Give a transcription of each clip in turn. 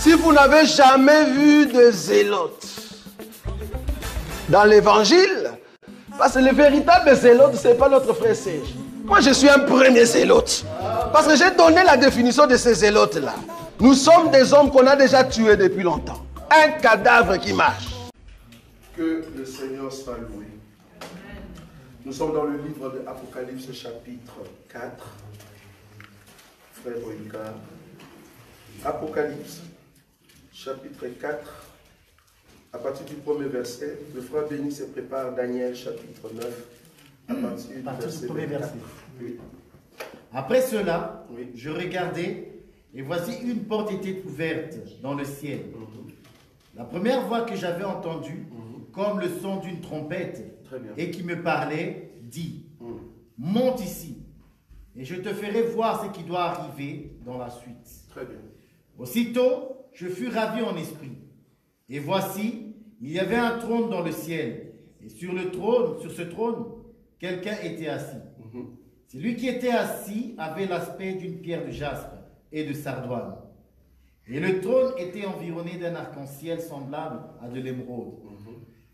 Si vous n'avez jamais vu de zélotes dans l'évangile, parce que le véritable zélote, ce n'est pas notre frère Serge. Moi, je suis un premier zélote. Parce que j'ai donné la définition de ces zélotes-là. Nous sommes des hommes qu'on a déjà tués depuis longtemps. Un cadavre qui marche. Que le Seigneur soit loué. Nous sommes dans le livre de Apocalypse, chapitre 4. Frère Boïka. Apocalypse, chapitre 4. À partir du premier verset, le frère Béni se prépare. Daniel, chapitre 9. À partir du premier verset. Oui. Après cela, oui, je regardais, et voici une porte était ouverte dans le ciel. La première voix que j'avais entendue, comme le son d'une trompette, et qui me parlait, dit, monte ici, et je te ferai voir ce qui doit arriver dans la suite. Très bien. Aussitôt, je fus ravi en esprit, et voici, il y avait un trône dans le ciel, et sur ce trône, quelqu'un était assis. Celui qui était assis avait l'aspect d'une pierre de jaspe et de sardoine. Et le trône était environné d'un arc-en-ciel semblable à de l'émeraude.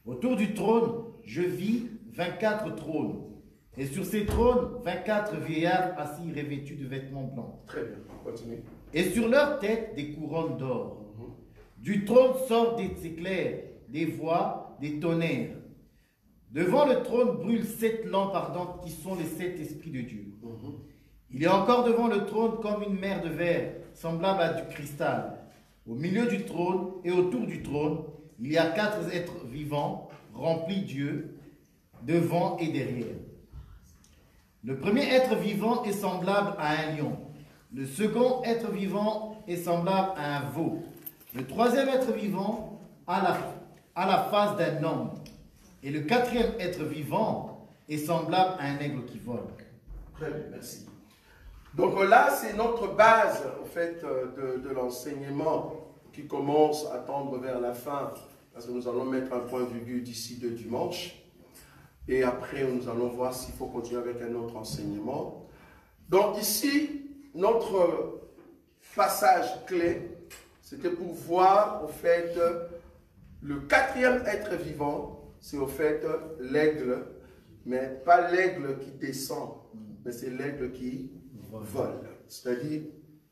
Autour du trône, je vis 24 trônes. Et sur ces trônes, 24 vieillards assis revêtus de vêtements blancs. Très bien, continue. Et sur leurs têtes, des couronnes d'or. Du trône sortent des éclairs, des voix, des tonnerres. Devant le trône brûlent 7 lampes ardentes qui sont les 7 esprits de Dieu. Il y a encore devant le trône comme une mer de verre, semblable à du cristal. Au milieu du trône et autour du trône, il y a 4 êtres vivants, remplis Dieu, devant et derrière. Le premier être vivant est semblable à un lion. Le second être vivant est semblable à un veau. Le troisième être vivant a la face d'un homme. Et le quatrième être vivant est semblable à un aigle qui vole. Très bien, merci. Donc là, c'est notre base, en fait, de l'enseignement qui commence à tendre vers la fin, parce que nous allons mettre un point virgule d'ici de dimanche. Et après, nous allons voir s'il faut continuer avec un autre enseignement. Donc ici, notre passage clé, c'était pour voir, au fait, le quatrième être vivant. C'est au fait l'aigle, mais pas l'aigle qui descend, mais c'est l'aigle qui vole. C'est-à-dire,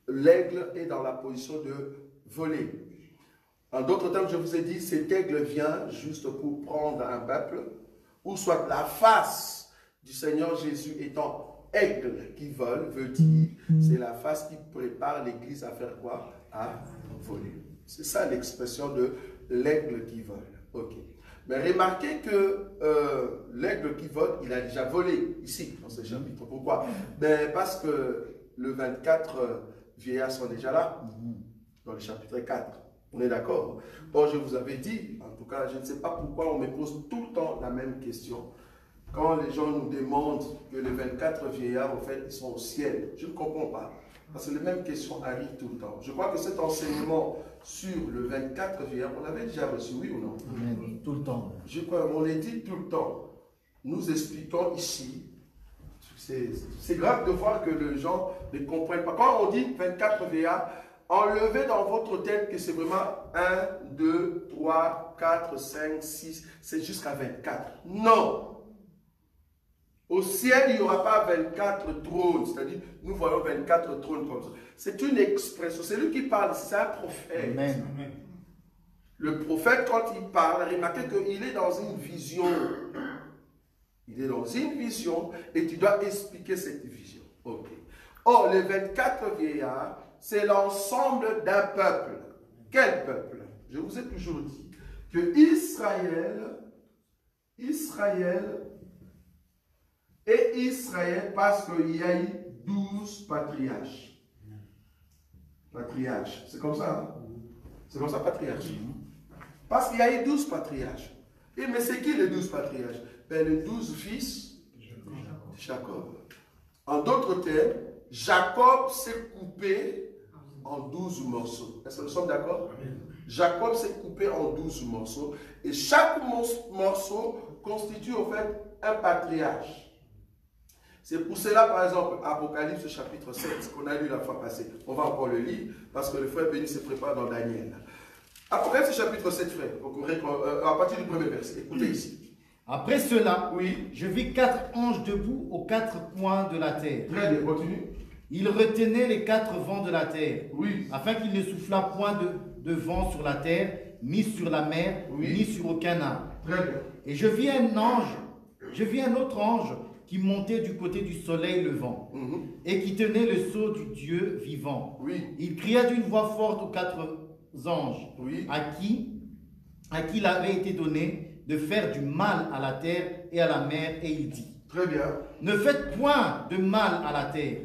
l'aigle est dans la position de voler. En d'autres termes, je vous ai dit, cet aigle vient juste pour prendre un peuple, ou soit la face du Seigneur Jésus étant aigle qui vole, veut dire, c'est la face qui prépare l'Église à faire quoi? À voler. C'est ça l'expression de l'aigle qui vole. Ok. Mais remarquez que l'aigle qui vole, il a déjà volé ici, dans ce chapitre. Pourquoi? Ben, parce que le 24 vieillards sont déjà là, dans le chapitre 4. On est d'accord? Bon, je vous avais dit, en tout cas, je ne sais pas pourquoi on me pose tout le temps la même question. Quand les gens nous demandent que les 24 vieillards, en fait, ils sont au ciel, je ne comprends pas. Parce que les mêmes questions arrivent tout le temps. Je crois que cet enseignement sur le 24 vieillards, on l'avait déjà reçu, oui ou non? Tout le temps. Je crois qu'on l'a dit tout le temps. Nous expliquons ici. C'est grave de voir que les gens ne comprennent pas. Quand on dit 24 vieillards, enlevez dans votre tête que c'est vraiment 1, 2, 3, 4, 5, 6, c'est jusqu'à 24. Non! Au ciel, il n'y aura pas 24 trônes, c'est-à-dire, nous voyons 24 trônes comme ça. C'est une expression, c'est lui qui parle, c'est un prophète. Amen. Le prophète, quand il parle, remarquez qu'il est dans une vision. Il est dans une vision et tu dois expliquer cette vision. Ok. Or, les 24 vieillards, c'est l'ensemble d'un peuple. Quel peuple? Je vous ai toujours dit que Israël, parce qu'il y a eu 12 patriarches. Patriarches, c'est comme ça, hein? C'est comme ça, patriarche. Parce qu'il y a eu 12 patriarches. Et mais c'est qui les 12 patriarches? Ben, les 12 fils de Jacob. En d'autres termes, Jacob s'est coupé en 12 morceaux. Est-ce que nous sommes d'accord? Jacob s'est coupé en 12 morceaux. Et chaque morceau constitue en fait un patriarche. C'est pour cela, par exemple, Apocalypse chapitre 7, qu'on a lu la fois passée. On va encore le lire, parce que le frère Béni se prépare dans Daniel. Apocalypse chapitre 7, frère, à partir du premier verset. Écoutez ici. Après cela, Oui. je vis 4 anges debout aux 4 coins de la terre. Très bien, continue. Ils retenaient les 4 vents de la terre, Oui. afin qu'il ne soufflât point de vent sur la terre, ni sur la mer, Oui. ni sur aucun arbre. Très bien. Et je vis un autre ange qui montait du côté du soleil levant, et qui tenait le sceau du Dieu vivant. Oui. Il cria d'une voix forte aux 4 anges, Oui. à qui il avait été donné de faire du mal à la terre et à la mer, et il dit: Très bien. ne faites point de mal à la terre,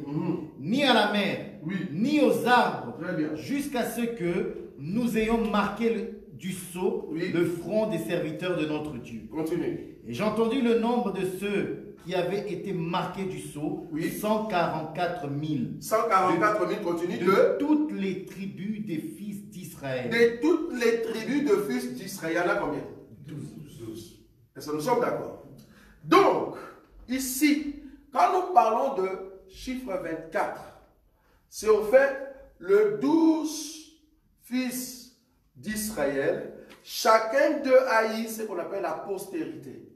ni à la mer, Oui. ni aux arbres, Très bien. jusqu'à ce que nous ayons marqué du sceau Oui. le front des serviteurs de notre Dieu. Continue. Et j'ai entendu le nombre de ceux qui avaient été marqués du sceau, Oui. 144 000. 144 000, continue. De toutes les tribus des fils d'Israël. De toutes les tribus de fils d'Israël, il y en a combien? 12. Est-ce que nous sommes d'accord? Donc, ici, quand nous parlons de chiffre 24, c'est au fait le 12 fils d'Israël. Chacun d'eux a eu ce qu'on appelle la postérité.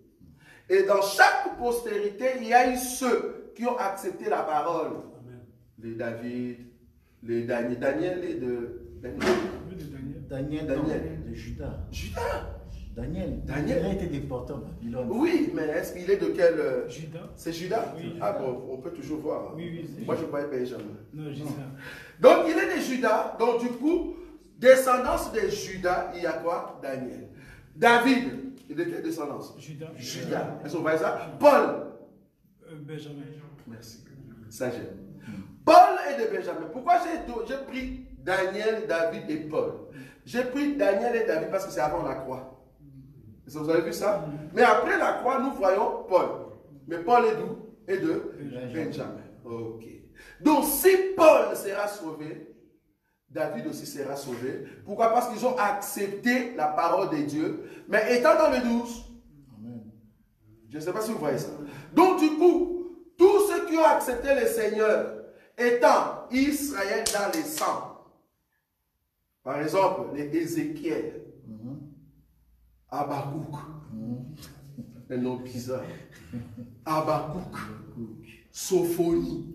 Et dans chaque postérité, il y a eu ceux qui ont accepté la parole. Amen. Les David, les Daniel et de Daniel. Daniel. De Judas. Judas. Daniel a été déporté en Babylone. Oui, mais est-ce qu'il est de quel... Judas. C'est Judas? Oui. Ah bon, on peut toujours voir. Oui, c'est Moi, je croyais Benjamin. Non, Judas. Donc, il est de Judas. Donc, du coup, descendance de Judas, il y a quoi? Daniel. David, il est de quelle descendance? Judas. Judas. Est-ce qu'on voit ça? Paul. Benjamin. Merci. Ça j'aime. Paul est de Benjamin. Pourquoi j'ai pris Daniel, David et Paul? J'ai pris Daniel et David parce que c'est avant la croix. Est-ce que vous avez vu ça? Mais après la croix, nous voyons Paul. Mais Paul est d'où? Est de Benjamin. Ok. Donc si Paul sera sauvé, David aussi sera sauvé. Pourquoi? Parce qu'ils ont accepté la parole de Dieu. Mais étant dans le 12, je ne sais pas si vous voyez ça. Donc du coup, tous ceux qui ont accepté le Seigneur, étant Israël dans les sangs, par exemple, les Ézéchiel, Habakkuk, un nom bizarre, Habakkuk, Sophonie.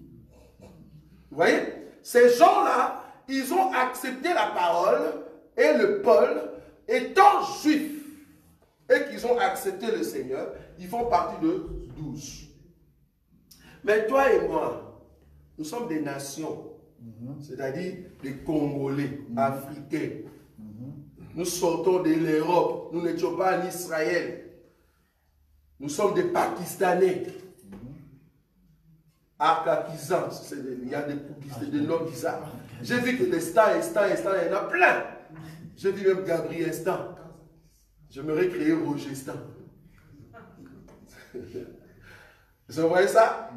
Vous voyez, ces gens-là, ils ont accepté la parole et le Paul, étant juifs, et qu'ils ont accepté le Seigneur, ils font partie de 12. Mais toi et moi, nous sommes des nations, c'est-à-dire des Congolais, Africains. Nous sortons de l'Europe, nous n'étions pas en Israël. Nous sommes des Pakistanais. Arkakizan, il y a des noms bizarres. J'ai vu que les stars, il y en a plein. J'ai vu même Gabriel Stan. J'aimerais créer Roger Stan. Vous voyez ça?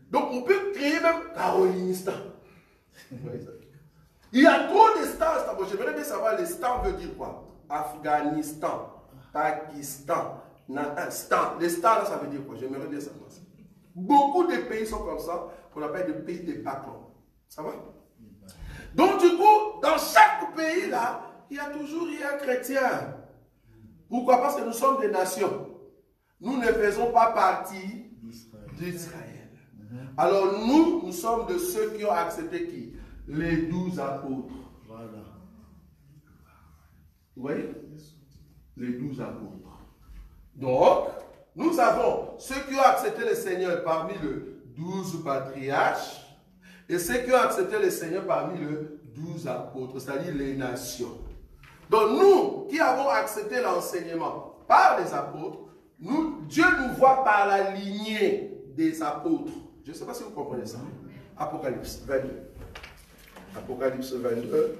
Donc on peut créer même Caroline Stan. Il y a trop de stars. J'aimerais bien savoir les stars veut dire quoi? Afghanistan, Pakistan, Stan. Les stars là, ça veut dire quoi? J'aimerais bien savoir ça. Beaucoup de pays sont comme ça, qu'on appelle des pays de background. Ça va? Donc du coup, dans chaque pays là, il y a toujours un chrétien. Pourquoi? Parce que nous sommes des nations. Nous ne faisons pas partie d'Israël. Alors nous sommes de ceux qui ont accepté qui? Les 12 apôtres. Voilà. Vous voyez? Les 12 apôtres. Donc, nous avons ceux qui ont accepté le Seigneur parmi les 12 patriarches et ceux qui ont accepté le Seigneur parmi les 12 apôtres, c'est-à-dire les nations. Donc nous qui avons accepté l'enseignement par les apôtres, Dieu nous voit par la lignée des apôtres. Je ne sais pas si vous comprenez ça. Apocalypse 22. Apocalypse 22.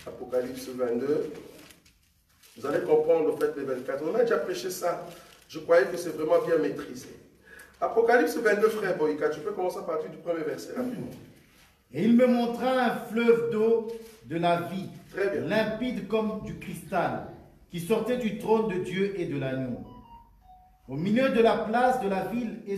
Apocalypse 22. Vous allez comprendre le fait des 24. On a déjà prêché ça. Je croyais que c'est vraiment bien maîtrisé. Apocalypse 22, frère Boïka, tu peux commencer à partir du premier verset rapidement. Et il me montra un fleuve d'eau de la vie, Très bien. limpide comme du cristal, qui sortait du trône de Dieu et de l'agneau. Au milieu de la place de la ville et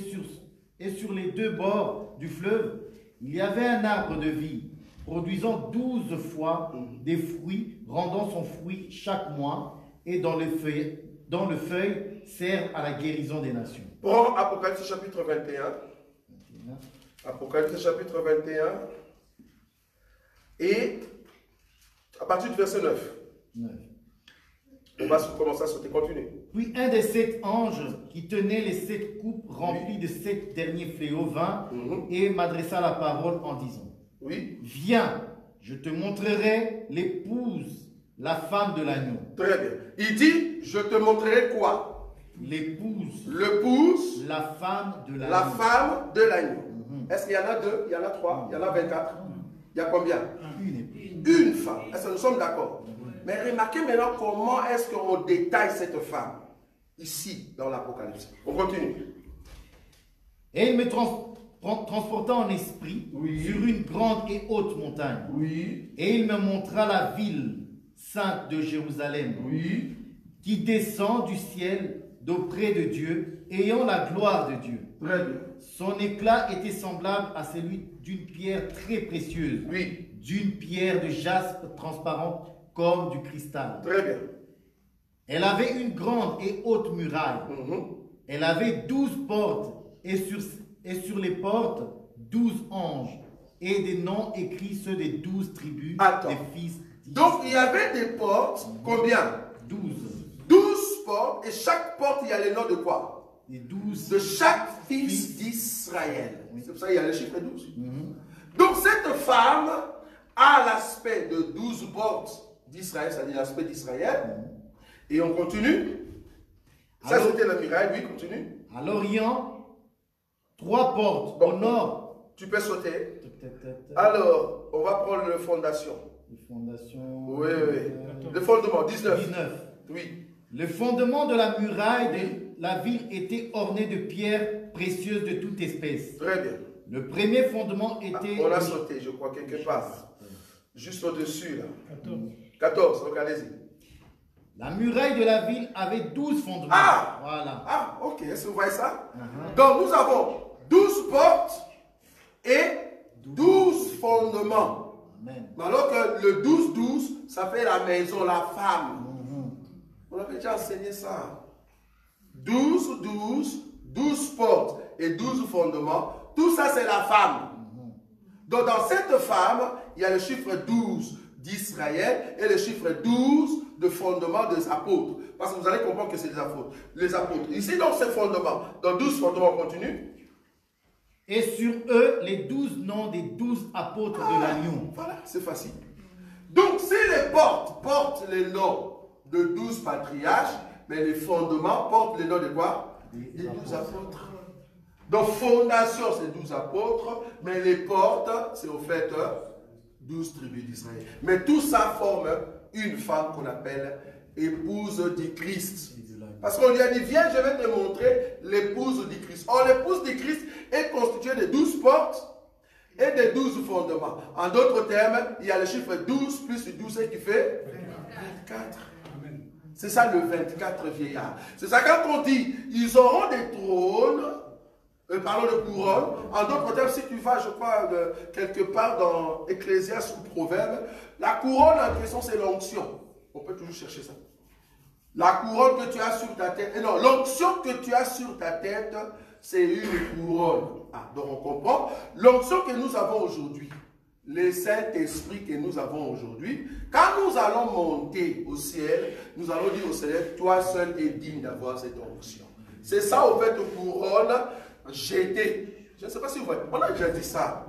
Et sur les deux bords du fleuve, il y avait un arbre de vie, produisant 12 fois des fruits, rendant son fruit chaque mois, et dont le feuille sert à la guérison des nations. Prends Apocalypse chapitre 21. Apocalypse chapitre 21. Et à partir du verset 9. On va commencer à sauter. Continue. Puis un des 7 anges qui tenait les 7 coupes remplies de 7 derniers fléaux vint et m'adressa la parole en disant: Oui. Viens, je te montrerai l'épouse, la femme de l'agneau. Très bien. Il dit, je te montrerai quoi? L'épouse, L'épouse, la femme de l'agneau. la femme de l'agneau. Est-ce qu'il y en a 2? Il y en a 3? Il y en a 24? Il y a combien? Une épouse. Une femme. Est-ce que nous sommes d'accord? Mais remarquez maintenant comment est-ce qu'on détaille cette femme ici dans l'Apocalypse. On continue. Et il me transporta en esprit sur une grande et haute montagne. Oui. Et il me montra la ville sainte de Jérusalem, Oui. qui descend du ciel d'auprès de Dieu, ayant la gloire de Dieu. Très bien. Son éclat était semblable à celui d'une pierre très précieuse, Oui. d'une pierre de jaspe transparente comme du cristal. Très bien. Elle avait une grande et haute muraille. Elle avait 12 portes, et sur les portes, 12 anges, et des noms écrits, ceux des 12 tribus des fils d'Israël. Donc il y avait des portes, combien? 12. 12 portes, et chaque porte, il y a le nom de quoi? Les 12 De chaque fils d'Israël. C'est pour ça qu'il y a le chiffre 12. Donc cette femme a l'aspect de 12 portes d'Israël, c'est-à-dire l'aspect d'Israël. Et on continue. Ça, c'était la muraille. Oui, continue. À l'Orient, 3 portes. Au nord. Tu peux sauter. Alors, on va prendre les fondations. Les fondations. Oui, oui. Le fondement, 19. 19. Oui. Le fondement de la muraille de la ville était orné de pierres précieuses de toute espèce. Très bien. Le premier fondement était... On a sauté, je crois, quelque part. Juste au-dessus, là. 14. 14, donc allez-y. La muraille de la ville avait 12 fondements. Ah! Voilà. Ah, ok. Est-ce que vous voyez ça? Donc, nous avons 12 portes et 12 fondements. Amen. Alors que le 12-12, ça fait la maison, la femme. On avait déjà enseigné ça. 12-12, 12 portes et 12 fondements. Tout ça, c'est la femme. Donc, dans cette femme, il y a le chiffre 12 d'Israël et le chiffre 12 de fondement des apôtres. Parce que vous allez comprendre que c'est des apôtres. Les apôtres. Ici, donc, c'est fondement. Dans 12 fondements, on continue. Et sur eux, les 12 noms des 12 apôtres de l'agneau. Voilà, c'est facile. Donc, si les portes portent les noms de 12 patriarches, mais les fondements portent les noms de quoi? Des 12 apôtres. Donc, fondation, c'est 12 apôtres, mais les portes, c'est au fait 12 tribus d'Israël. Mais tout ça forme une femme qu'on appelle épouse du Christ. Parce qu'on lui a dit, viens, je vais te montrer l'épouse du Christ. Or, l'épouse du Christ est constituée de 12 portes et de 12 fondements. En d'autres termes, il y a le chiffre 12 plus 12 qui fait 24. C'est ça le 24 vieillard. C'est ça quand on dit, ils auront des trônes, parlons de couronne. En d'autres termes, si tu vas, je crois, quelque part dans Ecclésiaste ou Proverbe, la couronne en question, c'est l'onction. On peut toujours chercher ça. La couronne que tu as sur ta tête, non, l'onction que tu as sur ta tête, c'est une couronne. Ah, donc on comprend. L'onction que nous avons aujourd'hui, le Saint-Esprit que nous avons aujourd'hui, quand nous allons monter au ciel, nous allons dire au Seigneur, toi seul es digne d'avoir cette onction. C'est ça, au fait, couronne jetée. Je ne sais pas si vous voyez. On a déjà dit ça.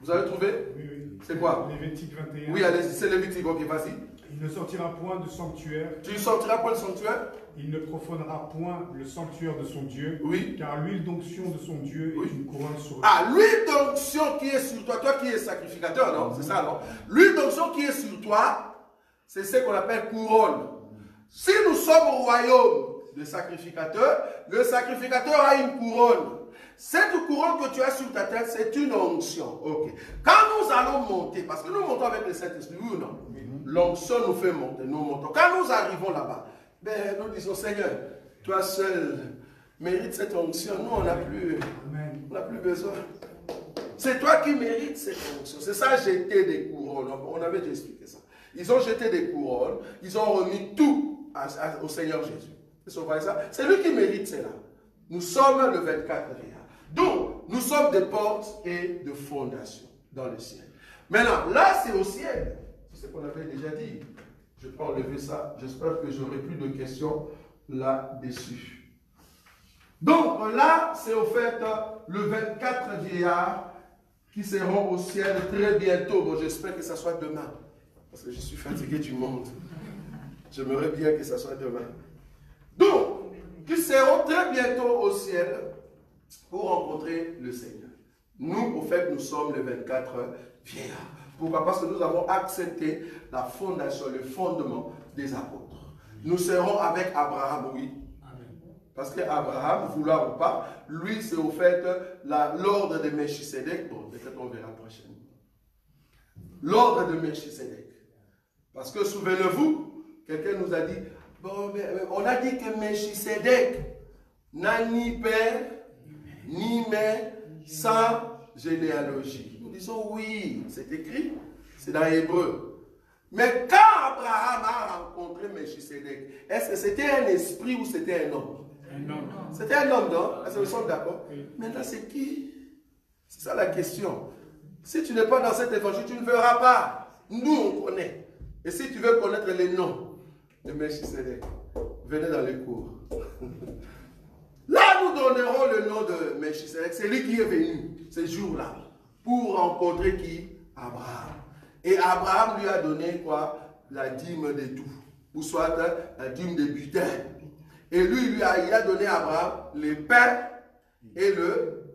Vous avez trouvé? Oui. C'est quoi? Lévitique 21. Oui, allez, c'est Lévitique, ok, vas-y. Il ne sortira point de sanctuaire. Tu ne sortiras point le sanctuaire? Il ne profanera point le sanctuaire de son Dieu. Oui. Car l'huile d'onction de son Dieu Oui. est une couronne sur lui. Ah, l'huile d'onction qui est sur toi, toi qui es sacrificateur, non? C'est ça, non? L'huile d'onction qui est sur toi, c'est ce qu'on appelle couronne. Si nous sommes au royaume de sacrificateur, le sacrificateur a une couronne. Cette couronne que tu as sur ta tête, c'est une onction. Ok. Quand nous allons monter, parce que nous montons avec le Saint-Esprit, oui ou non? L'onction nous fait monter, nous montons. Quand nous arrivons là-bas, ben, nous disons, Seigneur, toi seul mérite cette onction. Nous, on n'a plus besoin. C'est toi qui mérites cette onction. C'est ça, jeter des couronnes. On avait déjà expliqué ça. Ils ont jeté des couronnes. Ils ont remis tout au Seigneur Jésus. C'est lui qui mérite cela. Nous sommes le 24 vieillard. Donc, nous sommes des portes et de fondations dans le ciel. Maintenant, là, c'est au ciel. C'est ce qu'on avait déjà dit. Je peux enlever ça. J'espère que j'aurai plus de questions là-dessus. Donc, là, c'est au fait le 24 vieillards qui seront au ciel très bientôt. Bon, j'espère que ça soit demain. Parce que je suis fatigué du monde. J'aimerais bien que ça soit demain. Donc, qui seront très bientôt au ciel pour rencontrer le Seigneur. Nous, au fait, nous sommes les 24 vieillards. Pourquoi? Parce que nous avons accepté la fondation, le fondement des apôtres. Nous serons avec Abraham, oui. Parce qu'Abraham, vouloir ou pas, lui, c'est au fait l'ordre de Melchisedec. Bon, peut-être on verra prochainement. L'ordre de Melchisedec. Parce que, souvenez-vous, quelqu'un nous a dit, bon, mais on a dit que Melchisedec n'a ni père, ni mère, sans généalogie. Nous disons oui, c'est écrit, c'est dans l'hébreu. Mais quand Abraham a rencontré Melchisedec, est-ce que c'était un esprit ou c'était un homme? Un homme. C'était un homme, non? Est-ce que nous sommes d'accord? Maintenant, c'est qui? C'est ça la question. Si tu n'es pas dans cet évangile, tu ne verras pas. Nous, on connaît. Et si tu veux connaître les noms de Melchisedec, venez dans les cours. Là, nous donnerons le nom de Melchisedec. C'est lui qui est venu ce jour-là pour rencontrer qui? Abraham. Et Abraham lui a donné quoi? La dîme de tout. Ou soit la dîme de butin. Et lui, il a donné à Abraham le pain et le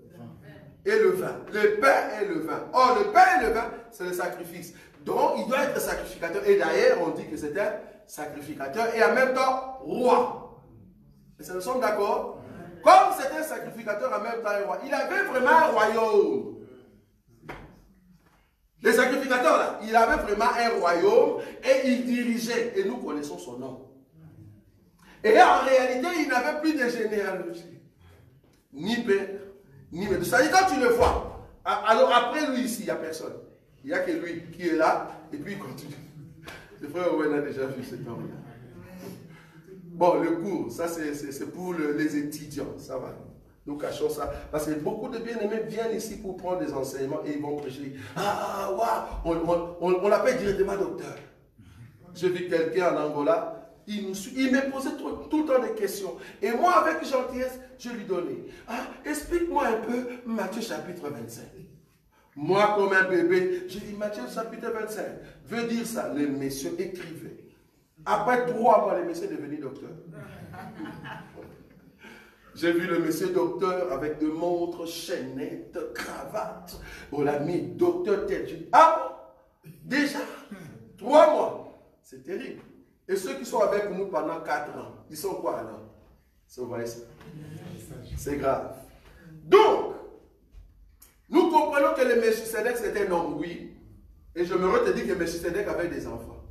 vin. Le pain et le vin. Or, le pain et le vin, c'est le sacrifice. Donc, il doit être sacrificateur. Et d'ailleurs, on dit que c'est un sacrificateur et en même temps roi. Et ça, nous sommes d'accord? Comme c'était un sacrificateur en même temps un roi, il avait vraiment un royaume. Les sacrificateurs, là, il avait vraiment un royaume et il dirigeait. Et nous connaissons son nom. Et en réalité, il n'avait plus de généalogie. Ni père, ni mère. C'est-à-dire, quand tu le vois, alors après lui ici, il n'y a personne. Il n'y a que lui qui est là, et puis il continue. Le frère Owen a déjà vu cet homme-là. Bon, le cours, ça c'est pour les étudiants, ça va. Nous cachons ça. Parce que beaucoup de bien-aimés viennent ici pour prendre des enseignements et ils vont prêcher. Ah, waouh, on l'appelle directement docteur. J'ai vu quelqu'un en Angola. Il me posait tout le temps des questions. Et moi, avec gentillesse, je lui donnais. Ah, explique-moi un peu Matthieu chapitre 25. Moi, comme un bébé, j'ai dit Matthieu chapitre 25. Veut dire ça. Les messieurs écrivaient. Après 3 mois, les messieurs sont devenus docteurs. J'ai vu le monsieur docteur avec de montres, chaînettes, cravates. On l'a mis docteur tel. J'ai dit, ah, déjà 3 mois. C'est terrible. Et ceux qui sont avec nous pendant 4 ans, ils sont quoi alors? C'est grave. Donc, nous comprenons que le Melchisedec c'était un homme, oui. Et je me te dire que Melchisedec avait des enfants.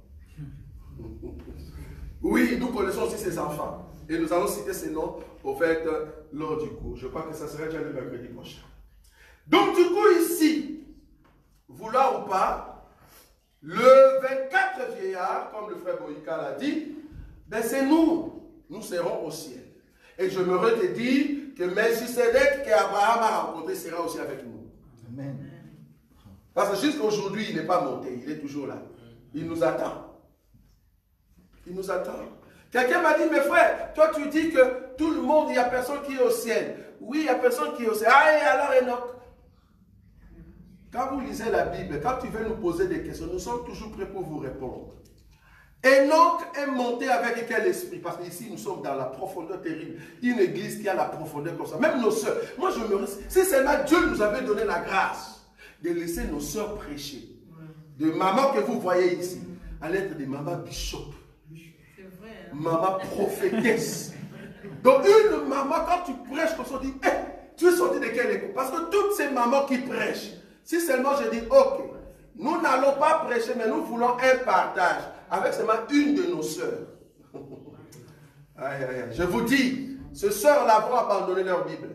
Oui, nous connaissons aussi ses enfants. Et nous allons citer ces noms au fait lors du cours. Je crois que ça sera déjà le mercredi prochain. Donc du coup ici, vouloir ou pas, le 24 vieillard, comme le frère Boïka l'a dit, ben c'est nous. Nous serons au ciel. Et je me te dire que Melchisedec qu'Abraham a rencontré sera aussi avec nous. Amen. Parce que jusqu'à aujourd'hui, il n'est pas monté. Il est toujours là. Il nous attend. Il nous attend. Quelqu'un m'a dit, mes frères, toi tu dis que tout le monde, il n'y a personne qui est au ciel. Oui, il n'y a personne qui est au ciel. Ah, et alors Enoch? Quand vous lisez la Bible, quand tu veux nous poser des questions, nous sommes toujours prêts pour vous répondre. Enoch est monté avec quel esprit? Parce qu'ici, nous sommes dans la profondeur terrible. Une église qui a la profondeur comme ça. Même nos soeurs. Moi, je me... Si seulement Dieu nous avait donné la grâce de laisser nos soeurs prêcher. De maman que vous voyez ici, à l'être de maman bishop. Maman prophétesse. Donc une maman, quand tu prêches comme ça, on dit, hey, tu es sorti de quelle école? Parce que toutes ces mamans qui prêchent, si seulement je dis, ok, nous n'allons pas prêcher, mais nous voulons un partage avec seulement une de nos sœurs. Aïe, aïe, aïe. Je vous dis, Ces sœurs-là vont abandonner leur Bible.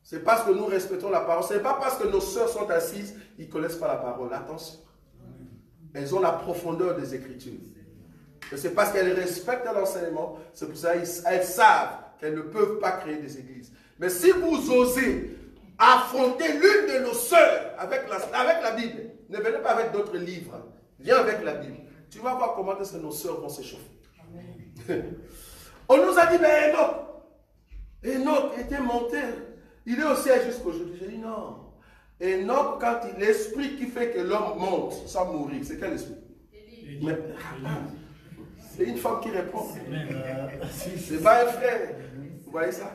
C'est parce que nous respectons la parole. Ce n'est pas parce que nos sœurs sont assises, ils ne connaissent pas la parole. Attention. Elles ont la profondeur des Écritures. Et c'est parce qu'elles respectent l'enseignement, c'est pour ça qu'elles savent qu'elles ne peuvent pas créer des églises. Mais si vous osez affronter l'une de nos sœurs avec la Bible, ne venez pas avec d'autres livres, viens avec la Bible. Tu vas voir comment est-ce que nos sœurs vont s'échauffer. On nous a dit, mais Enoch était monté, il est au ciel jusqu'aujourd'hui. J'ai dit non. Enoch, quand l'esprit qui fait que l'homme monte sans mourir, c'est quel esprit? C'est une femme qui répond. C'est pas un frère. Vous voyez ça?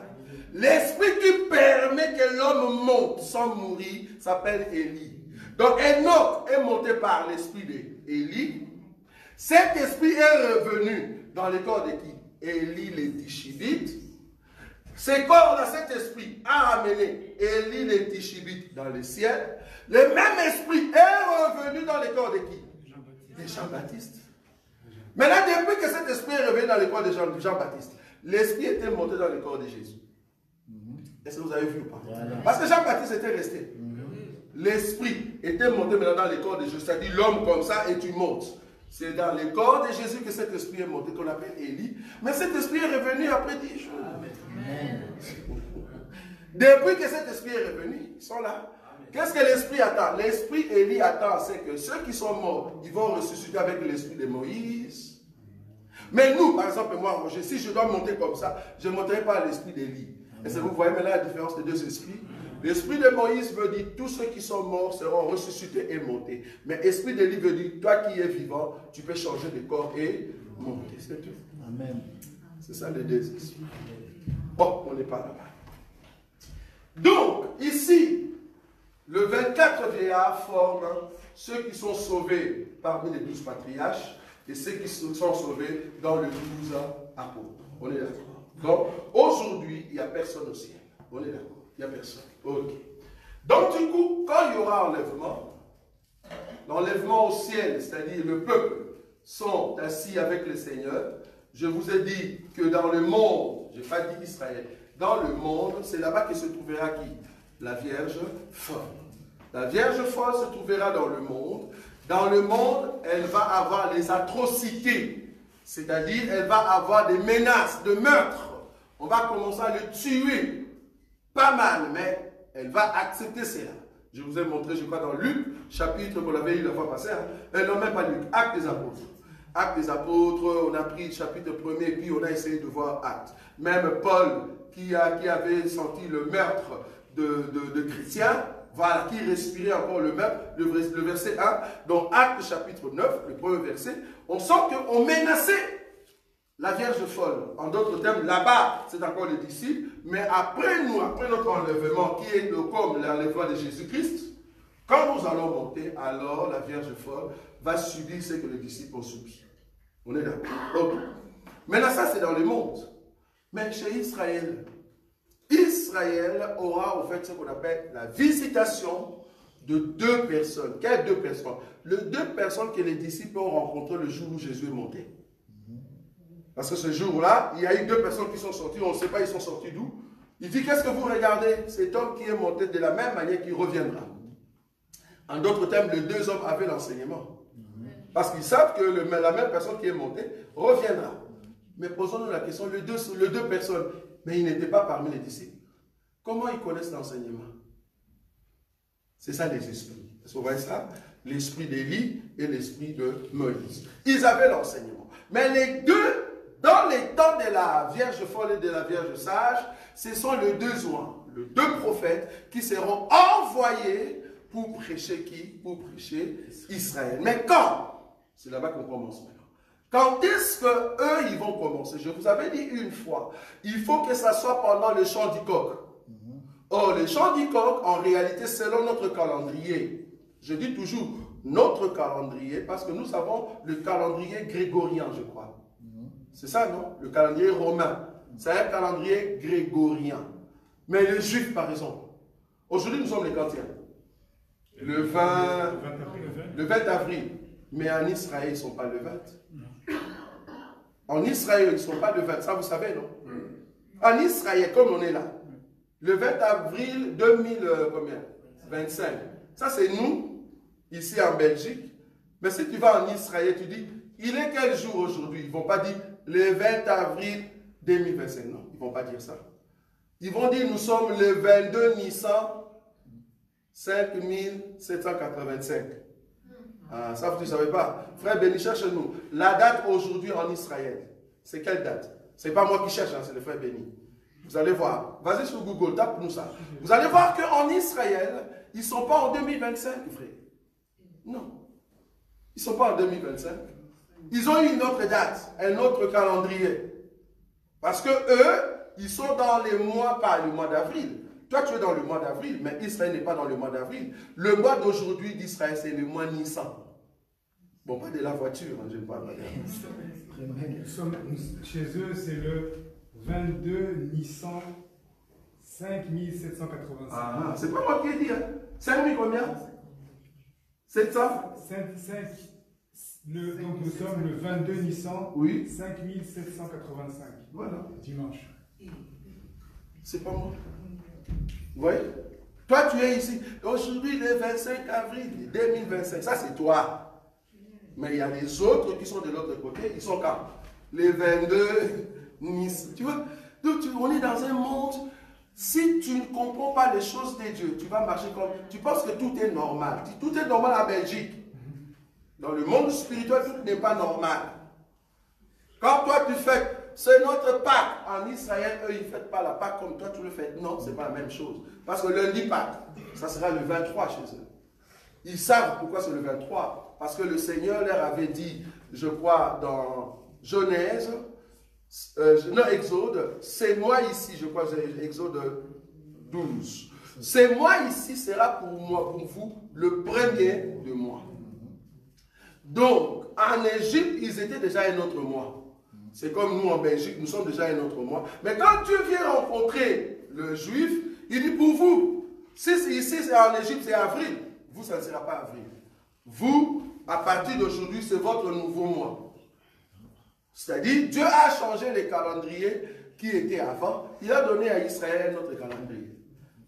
L'esprit qui permet que l'homme monte sans mourir s'appelle Élie. Donc Enoch est monté par l'esprit d'Élie. Cet esprit est revenu dans le corps de qui? Élie les Tishbites. Ce corps-là, cet esprit a amené Élie les Tishbites dans le ciel. Le même esprit est revenu dans le corps de qui? De Jean-Baptiste. Maintenant, depuis que cet esprit est revenu dans le corps de Jean-Baptiste, l'esprit était monté dans le corps de Jésus. Est-ce que vous avez vu ou pas? Parce que Jean-Baptiste était resté. L'esprit était monté maintenant dans le corps de Jésus. C'est-à-dire l'homme comme ça et tu montes. C'est dans le corps de Jésus que cet esprit est monté, qu'on appelle Élie. Mais cet esprit est revenu après 10 jours. Amen. Depuis que cet esprit est revenu, ils sont là. Qu'est-ce que l'esprit attend? L'esprit Élie attend, c'est que ceux qui sont morts, ils vont ressusciter avec l'esprit de Moïse. Mais nous, par exemple, moi, Roger, si je dois monter comme ça, je ne monterai pas à l'esprit d'Élie. Est-ce que vous voyez maintenant la différence des deux esprits? L'esprit de Moïse veut dire tous ceux qui sont morts seront ressuscités et montés. Mais l'esprit d'Élie veut dire toi qui es vivant, tu peux changer de corps et monter. C'est tout. Amen. C'est ça les deux esprits. Bon, on n'est pas là-bas. Donc, ici, le 24 vieillards forment ceux qui sont sauvés parmi les 12 patriarches et ceux qui sont sauvés dans les 12 apôtres. On est d'accord. Donc, aujourd'hui, il n'y a personne au ciel. On est d'accord. Il n'y a personne. Ok. Donc, du coup, quand il y aura enlèvement, l'enlèvement au ciel, c'est-à-dire le peuple, sont assis avec le Seigneur. Je vous ai dit que dans le monde, je n'ai pas dit Israël, dans le monde, c'est là-bas que se trouvera qui? La Vierge folle. La Vierge folle se trouvera dans le monde. Dans le monde, elle va avoir les atrocités. C'est-à-dire, elle va avoir des menaces de meurtre. On va commencer à le tuer. Pas mal, mais elle va accepter cela. Je vous ai montré, je crois, dans Luc, chapitre qu'on avait eu la fois passée. Non, même pas Luc, Actes des Apôtres. Actes des Apôtres, on a pris le chapitre 1er, puis on a essayé de voir Actes. Même Paul, qui avait senti le meurtre de chrétiens, voilà, qui respirait encore le meurtre, le verset 1, dans Actes chapitre 9, le premier verset, on sent qu'on menaçait la Vierge folle. En d'autres termes, là-bas, c'est encore les disciples, mais après nous, après notre enlèvement, qui est comme l'enlèvement de Jésus-Christ, quand nous allons monter, alors la Vierge folle va subir ce que les disciples ont subi. On est d'accord. Okay. Maintenant, ça, c'est dans le monde. Mais chez Israël, Israël aura au fait ce qu'on appelle la visitation de 2 personnes. Quelles 2 personnes? Les 2 personnes que les disciples ont rencontrées le jour où Jésus est monté. Parce que ce jour-là, il y a eu 2 personnes qui sont sorties, on ne sait pas ils sont sortis d'où. Il dit, qu'est-ce que vous regardez? Cet homme qui est monté de la même manière qu'il reviendra. En d'autres termes, les 2 hommes avaient l'enseignement. Parce qu'ils savent que la même personne qui est montée reviendra. Mais posons-nous la question, les deux personnes, mais ils n'étaient pas parmi les disciples. Comment ils connaissent l'enseignement? C'est ça les esprits. Vous voyez ça? L'esprit d'Élie et l'esprit de Moïse. Ils avaient l'enseignement. Mais les 2, dans les temps de la Vierge folle et de la Vierge sage, ce sont les 2 oins, les 2 prophètes qui seront envoyés pour prêcher qui? Pour prêcher Israël. Mais quand? C'est là-bas qu'on commence maintenant. Quand est-ce qu'eux, ils vont commencer? Je vous avais dit une fois, il faut que ça soit pendant le chant du coq. Or, le chant du coq, en réalité, selon notre calendrier, je dis toujours notre calendrier, parce que nous avons le calendrier grégorien, je crois. C'est ça, non? Le calendrier romain. C'est un calendrier grégorien. Mais les juifs, par exemple, aujourd'hui, nous sommes les quantiens? Le 20 avril. Mais en Israël, ils ne sont pas le 20. En Israël, ils ne sont pas le 20. Ça, vous savez, non? En Israël, comme on est là, le 20 avril 2025, ça c'est nous, ici en Belgique. Mais si tu vas en Israël, tu dis, il est quel jour aujourd'hui? Ils ne vont pas dire le 20 avril 2025. Non, ils ne vont pas dire ça. Ils vont dire, nous sommes le 22 Nissan 5785. Ah, ça, vous ne savez pas. Frère Béni, cherche-nous. La date aujourd'hui en Israël, c'est quelle date? Ce n'est pas moi qui cherche, hein, c'est le frère Béni. Vous allez voir. Vas-y sur Google, tape-nous ça. Vous allez voir qu'en Israël, ils ne sont pas en 2025, frère. Non. Ils ne sont pas en 2025. Ils ont une autre date, un autre calendrier. Parce que eux, ils sont dans les mois, pas le mois d'avril. Toi, tu es dans le mois d'avril, mais Israël n'est pas dans le mois d'avril. Le mois d'aujourd'hui d'Israël, c'est le mois Nissan. Bon, pas de la voiture, hein, je ne parle pas de la Chez eux, c'est le 22 Nissan 5785. Ah, c'est pas moi qui ai dit. Hein. 5000 combien? 700? Donc nous sommes le 22 Nissan, oui. 5785. Voilà. Dimanche. C'est pas moi. Vous voyez? Toi, tu es ici. Aujourd'hui, le 25 avril 2025. Ça, c'est toi. Mais il y a les autres qui sont de l'autre côté. Ils sont quand? Les 22 Nice. Tu vois? Donc, on est dans un monde. Si tu ne comprends pas les choses de Dieu, tu vas marcher comme. Tu penses que tout est normal. Tout est normal en Belgique. Dans le monde spirituel, tout n'est pas normal. Quand toi tu fais, c'est notre Pâques. En Israël, eux, ils ne fêtent pas la Pâques comme toi tu le fais. Non, ce n'est pas la même chose. Parce que lundi Pâques, ça sera le 23 chez eux. Ils savent pourquoi c'est le 23. Parce que le Seigneur leur avait dit, je crois, dans Genèse, non, Exode, c'est moi ici, je crois, Exode 12. C'est moi ici sera pour moi, pour vous, le premier de moi. Donc, en Égypte, ils étaient déjà un autre mois. C'est comme nous en Belgique, nous sommes déjà un autre mois. Mais quand tu viens rencontrer le juif, il dit pour vous, si ici c'est en Égypte, c'est avril, vous, ça ne sera pas avril. Vous, à partir d'aujourd'hui, c'est votre nouveau mois. C'est-à-dire, Dieu a changé les calendriers qui étaient avant. Il a donné à Israël notre calendrier.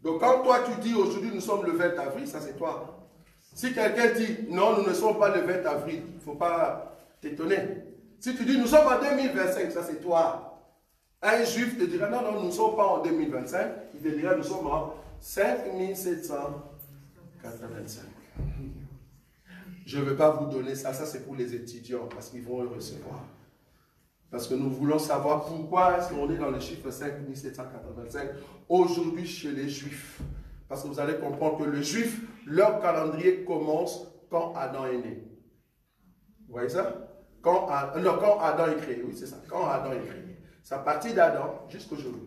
Donc, quand toi tu dis aujourd'hui, nous sommes le 20 avril, ça c'est toi. Si quelqu'un dit, non, nous ne sommes pas le 20 avril, il ne faut pas t'étonner. Si tu dis, nous sommes en 2025, ça c'est toi. Un juif te dira, non, non, nous ne sommes pas en 2025. Il te dira, nous sommes en 5785. Je ne veux pas vous donner ça, ça c'est pour les étudiants, parce qu'ils vont le recevoir. Parce que nous voulons savoir pourquoi est-ce qu'on est dans le chiffre 5785 aujourd'hui chez les juifs. Parce que vous allez comprendre que les juifs, leur calendrier commence quand Adam est né. Vous voyez ça? Quand Adam est créé, oui c'est ça, quand Adam est créé. C'est à partir d'Adam jusqu'aujourd'hui.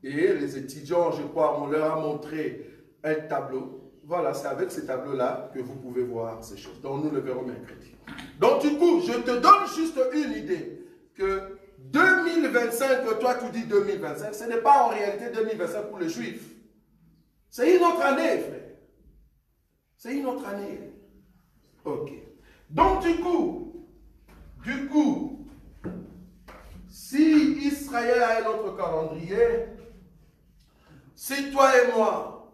Et les étudiants, je crois, on leur a montré un tableau. Voilà, c'est avec ce tableau-là que vous pouvez voir ces choses. Donc nous le verrons mercredi. Donc du coup, je te donne juste une idée que 2025, que toi tu dis 2025, ce n'est pas en réalité 2025 pour les juifs. C'est une autre année, frère. C'est une autre année. Ok. Donc du coup, si Israël a un autre calendrier, si toi et moi,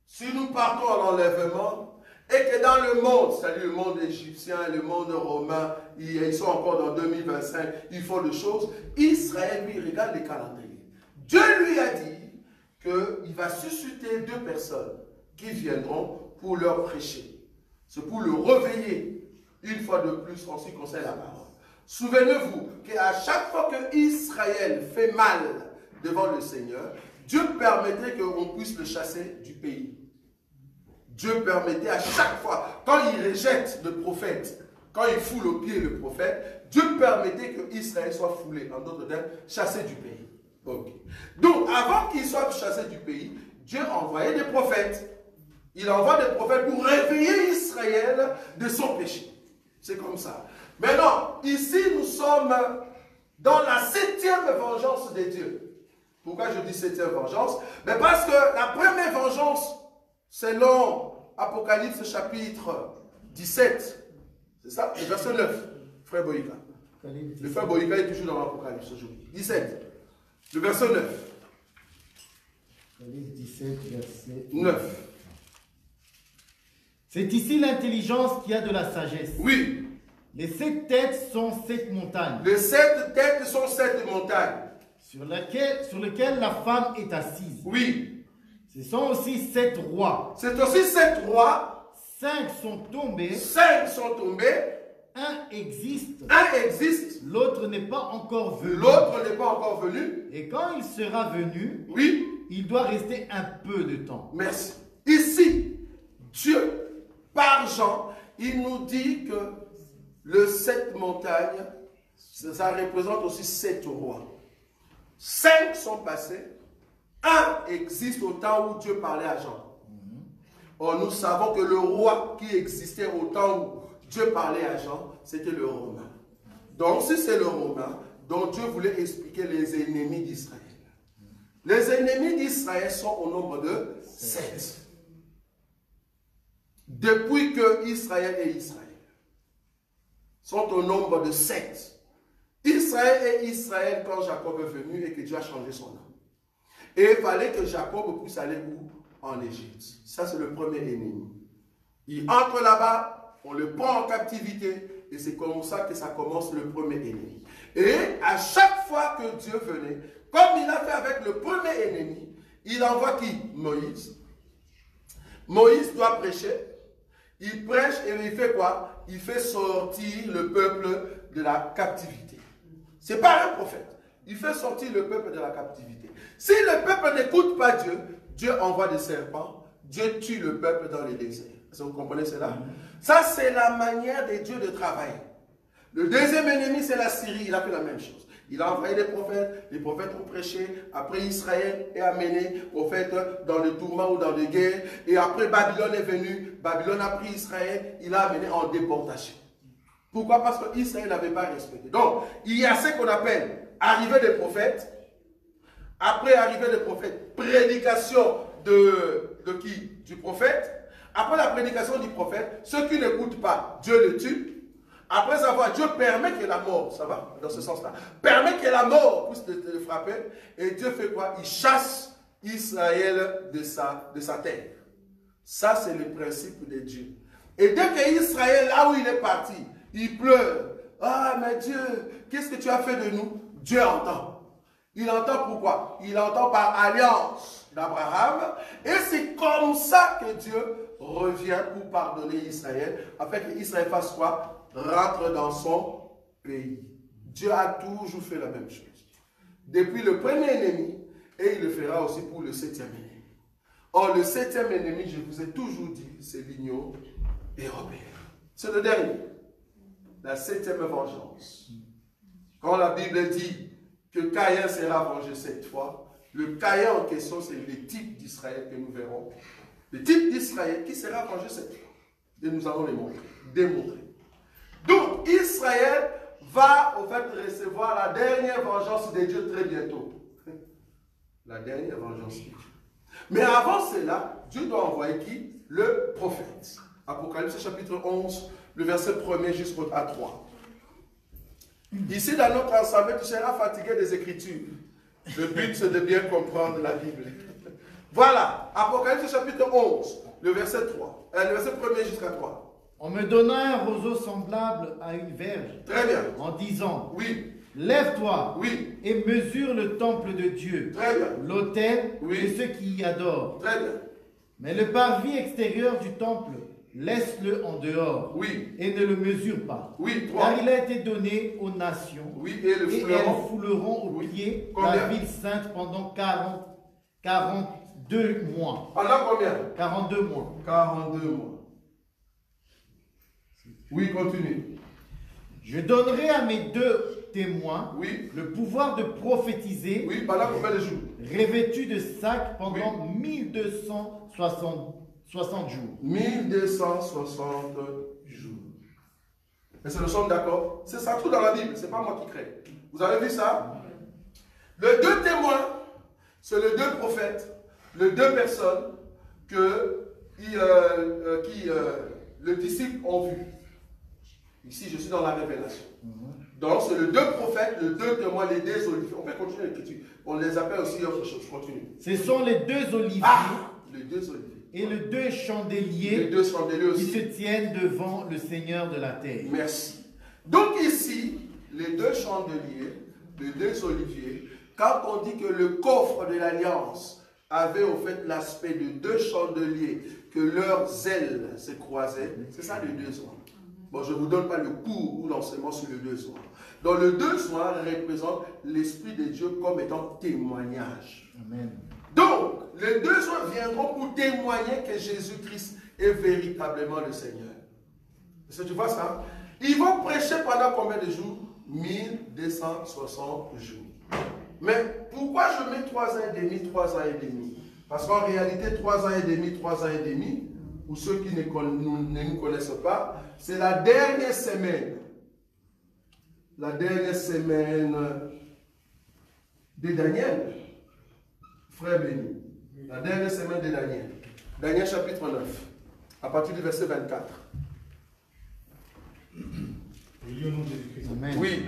si nous partons à l'enlèvement, et que dans le monde, c'est-à-dire le monde égyptien, le monde romain, ils sont encore dans 2025, ils font des choses, Israël, lui, regarde les calendriers. Dieu lui a dit qu'il va susciter 2 personnes qui viendront pour leur prêcher. C'est pour le réveiller une fois de plus en ce qui concerne la parole. Souvenez-vous qu'à chaque fois que Israël fait mal devant le Seigneur, Dieu permettait qu'on puisse le chasser du pays. Dieu permettait à chaque fois, quand il rejette le prophète, quand il foule au pied le prophète, Dieu permettait que Israël soit foulé, en d'autres termes, chassé du pays. Okay. Donc, avant qu'il soit chassé du pays, Dieu envoyait des prophètes. Il envoie des prophètes pour réveiller Israël de son péché. C'est comme ça. Maintenant, ici, nous sommes dans la 7e vengeance de Dieu. Pourquoi je dis 7e vengeance? Mais parce que la première vengeance, selon Apocalypse chapitre 17, c'est ça, le verset 9, frère Boïka. Le frère Boïka est toujours dans l'Apocalypse aujourd'hui. 17. Le verset 9. Apocalypse 17, verset 9. C'est ici l'intelligence qui a de la sagesse. Oui. Les 7 têtes sont 7 montagnes, Les 7 têtes sont 7 montagnes. sur lesquelles la femme est assise. Oui. Ce sont aussi 7 rois. C'est aussi 7 rois. 5 sont tombés, 5 sont tombés. un existe, Un existe. l'autre n'est pas encore venu. L'autre n'est pas encore venu. Et quand il sera venu, Oui. il doit rester un peu de temps. Merci. Ici, Dieu, par Jean, il nous dit que le 7 montagnes, ça représente aussi 7 rois. 5 sont passés. Un existe au temps où Dieu parlait à Jean. Or, nous savons que le roi qui existait au temps où Dieu parlait à Jean, c'était le Romain. Donc, si c'est le Romain, donc Dieu voulait expliquer les ennemis d'Israël. Les ennemis d'Israël sont au nombre de 7. Depuis que Israël et Israël sont au nombre de 7. Israël et Israël quand Jacob est venu et que Dieu a changé son nom. Et il fallait que Jacob puisse aller où? En Égypte. Ça, c'est le premier ennemi. Il entre là-bas, on le prend en captivité, et c'est comme ça que ça commence le premier ennemi. Et à chaque fois que Dieu venait, comme il a fait avec le premier ennemi, il envoie qui? Moïse. Moïse doit prêcher. Il prêche et il fait quoi? Il fait sortir le peuple de la captivité. Ce n'est pas un prophète. Il fait sortir le peuple de la captivité. Si le peuple n'écoute pas Dieu, Dieu envoie des serpents. Dieu tue le peuple dans les déserts. Est-ce que vous comprenez cela? Ça, c'est la manière de Dieu de travailler. Le deuxième ennemi, c'est la Syrie. Il a fait la même chose. Il a envoyé des prophètes. Les prophètes ont prêché. Après, Israël est amené, prophète, dans le tourment ou dans les guerres. Et après, Babylone est venu. Babylone a pris Israël. Il l'a amené en déportation. Pourquoi? Parce qu'Israël n'avait pas respecté. Donc, il y a ce qu'on appelle arrivée des prophètes. Après arrivée des prophètes, prédication de qui? Du prophète. Après la prédication du prophète, ceux qui n'écoutent pas, Dieu les tue. Après avoir, Dieu permet que la mort, ça va dans ce sens-là, permet que la mort puisse te frapper. Et Dieu fait quoi? Il chasse Israël de sa terre. Ça, c'est le principe de Dieu. Et dès que Israël, là où il est parti, il pleure. Ah, mais Dieu, qu'est-ce que tu as fait de nous? Dieu entend. Il entend pourquoi? Il entend par alliance d'Abraham. Et c'est comme ça que Dieu revient pour pardonner Israël, afin qu'Israël fasse quoi? Rentre dans son pays. Dieu a toujours fait la même chose. Depuis le premier ennemi, et il le fera aussi pour le 7e ennemi. Or, le 7e ennemi, je vous ai toujours dit, c'est l'Union européenne. C'est le dernier. La 7e vengeance. Quand la Bible dit que Caïn sera vengé 7 fois, le Caïn en question, c'est le type d'Israël que nous verrons. Le type d'Israël qui sera vengé 7 fois. Et nous allons les montrer, démontrer. Donc, Israël va, au fait, recevoir la dernière vengeance de Dieu très bientôt. La dernière vengeance de Dieu. Mais avant cela, Dieu doit envoyer qui? Le prophète. Apocalypse chapitre 11, le verset 1er jusqu'à 3. Ici, dans notre ensemble, tu seras fatigué des Écritures. Le but, c'est de bien comprendre la Bible. Voilà, Apocalypse chapitre 11, le verset 3. Le verset 1er jusqu'à 3. On me donna un roseau semblable à une verge. Très bien. En disant, Oui. lève-toi, Oui. et mesure le temple de Dieu, Très bien. l'autel Oui. et ceux qui y adorent. Très bien. Mais le parvis extérieur du temple, laisse-le en dehors, Oui. et ne le mesure pas. Oui. 3. Car il a été donné aux nations, Oui. Et le et fleuron. elles fouleront aux Oui. pieds Combien? la ville sainte pendant 42 mois. Pendant combien? 42 mois. 42 mois. Oui, continue. Je donnerai à mes 2 témoins Oui. le pouvoir de prophétiser, Oui, pendant combien de jours? revêtus de sacs pendant 1260 jours. 1260 jours. Est-ce que nous sommes d'accord? C'est ça tout dans la Bible, c'est pas moi qui crée. Vous avez vu ça? Les 2 témoins, c'est les 2 prophètes, les 2 personnes que les disciples ont vues. Ici, je suis dans la révélation. Donc, c'est le 2 prophètes, le 2 témoins, les 2 oliviers. On peut continuer l'écriture. On les appelle aussi autre chose. Je continue. Ce sont les 2 oliviers Les 2 oliviers. et les 2 chandeliers, Les 2 chandeliers qui aussi. se tiennent devant le Seigneur de la terre. Merci. Donc ici, les 2 chandeliers, les 2 oliviers, quand on dit que le coffre de l'alliance avait au fait l'aspect de 2 chandeliers, que leurs ailes se croisaient, c'est ça le 2 soins. Bon, je ne vous donne pas le cours ou l'enseignement sur le 2 soins. Donc le 2 soins représente l'Esprit de Dieu comme étant témoignage. Amen. Donc, les 2 soins viendront pour témoigner que Jésus-Christ est véritablement le Seigneur. Est-ce que tu vois ça? Ils vont prêcher pendant combien de jours? 1260 jours. Mais pourquoi je mets 3 ans et demi, 3 ans et demi? Parce qu'en réalité, 3 ans et demi, 3 ans et demi, pour ceux qui ne nous connaissent pas, c'est la dernière semaine. La dernière semaine de Daniel. Frère béni. La dernière semaine de Daniel. Daniel chapitre 9. À partir du verset 24. Je lis au nom de Jésus-Christ. Amen. Oui.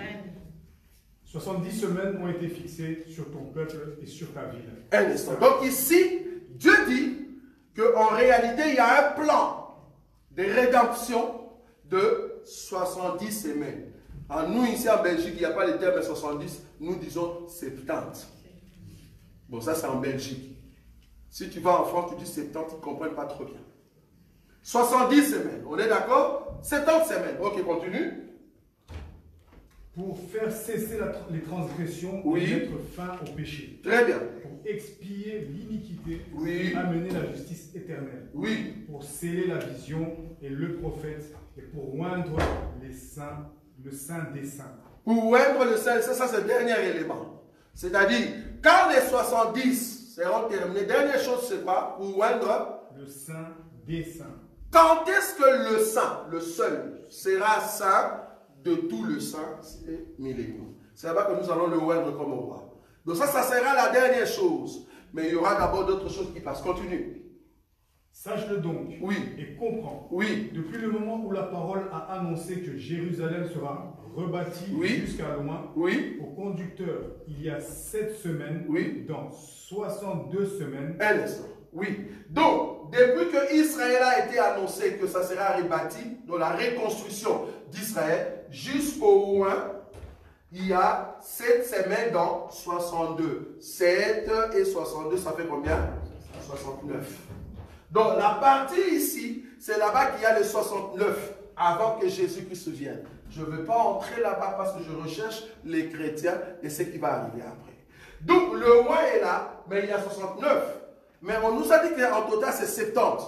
70 semaines ont été fixées sur ton peuple et sur ta ville. Un instant. Donc ici, Dieu dit qu'en réalité, il y a un plan de rédemption de 70 semaines. En nous, ici en Belgique, il n'y a pas le terme 70, nous disons 70. Bon, ça c'est en Belgique. Si tu vas en France, tu dis 70, ils ne comprennent pas trop bien. 70 semaines, on est d'accord? 70 semaines. Ok, continue. Pour faire cesser les transgressions Oui. et mettre fin au péché. Très bien. Pour expier l'iniquité Oui. et amener la justice éternelle. Oui. Pour sceller la vision et le prophète et pour oindre les saints, le saint des saints. Pour oindre le Saint, ça c'est le dernier élément. C'est-à-dire, quand les 70 seront terminés, dernière chose c'est quoi? Pour oindre Le saint des saints. Quand est-ce que le saint, le seul, sera saint de tout le saint? C'est millénaire. C'est là-bas que nous allons le oindre comme roi. Donc ça sera la dernière chose. Mais il y aura d'abord d'autres choses qui passent. Continue. Sache-le donc Oui. et comprends. Oui. Depuis le moment où la parole a annoncé que Jérusalem sera rebâtie Oui. jusqu'à loin, Oui. au conducteur, il y a 7 semaines, Oui. dans 62 semaines, Un instant. Oui. Donc, depuis que Israël a été annoncé que ça sera rebâti, dans la reconstruction d'Israël, jusqu'au loin, il y a 7 semaines dans 62. 7 et 62, ça fait combien? 69. Donc, la partie ici, c'est là-bas qu'il y a le 69, avant que Jésus-Christ vienne. Je ne veux pas entrer là-bas parce que je recherche les chrétiens et ce qui va arriver après. Donc, le mois est là, mais il y a 69. Mais on nous a dit qu'en total, c'est 70.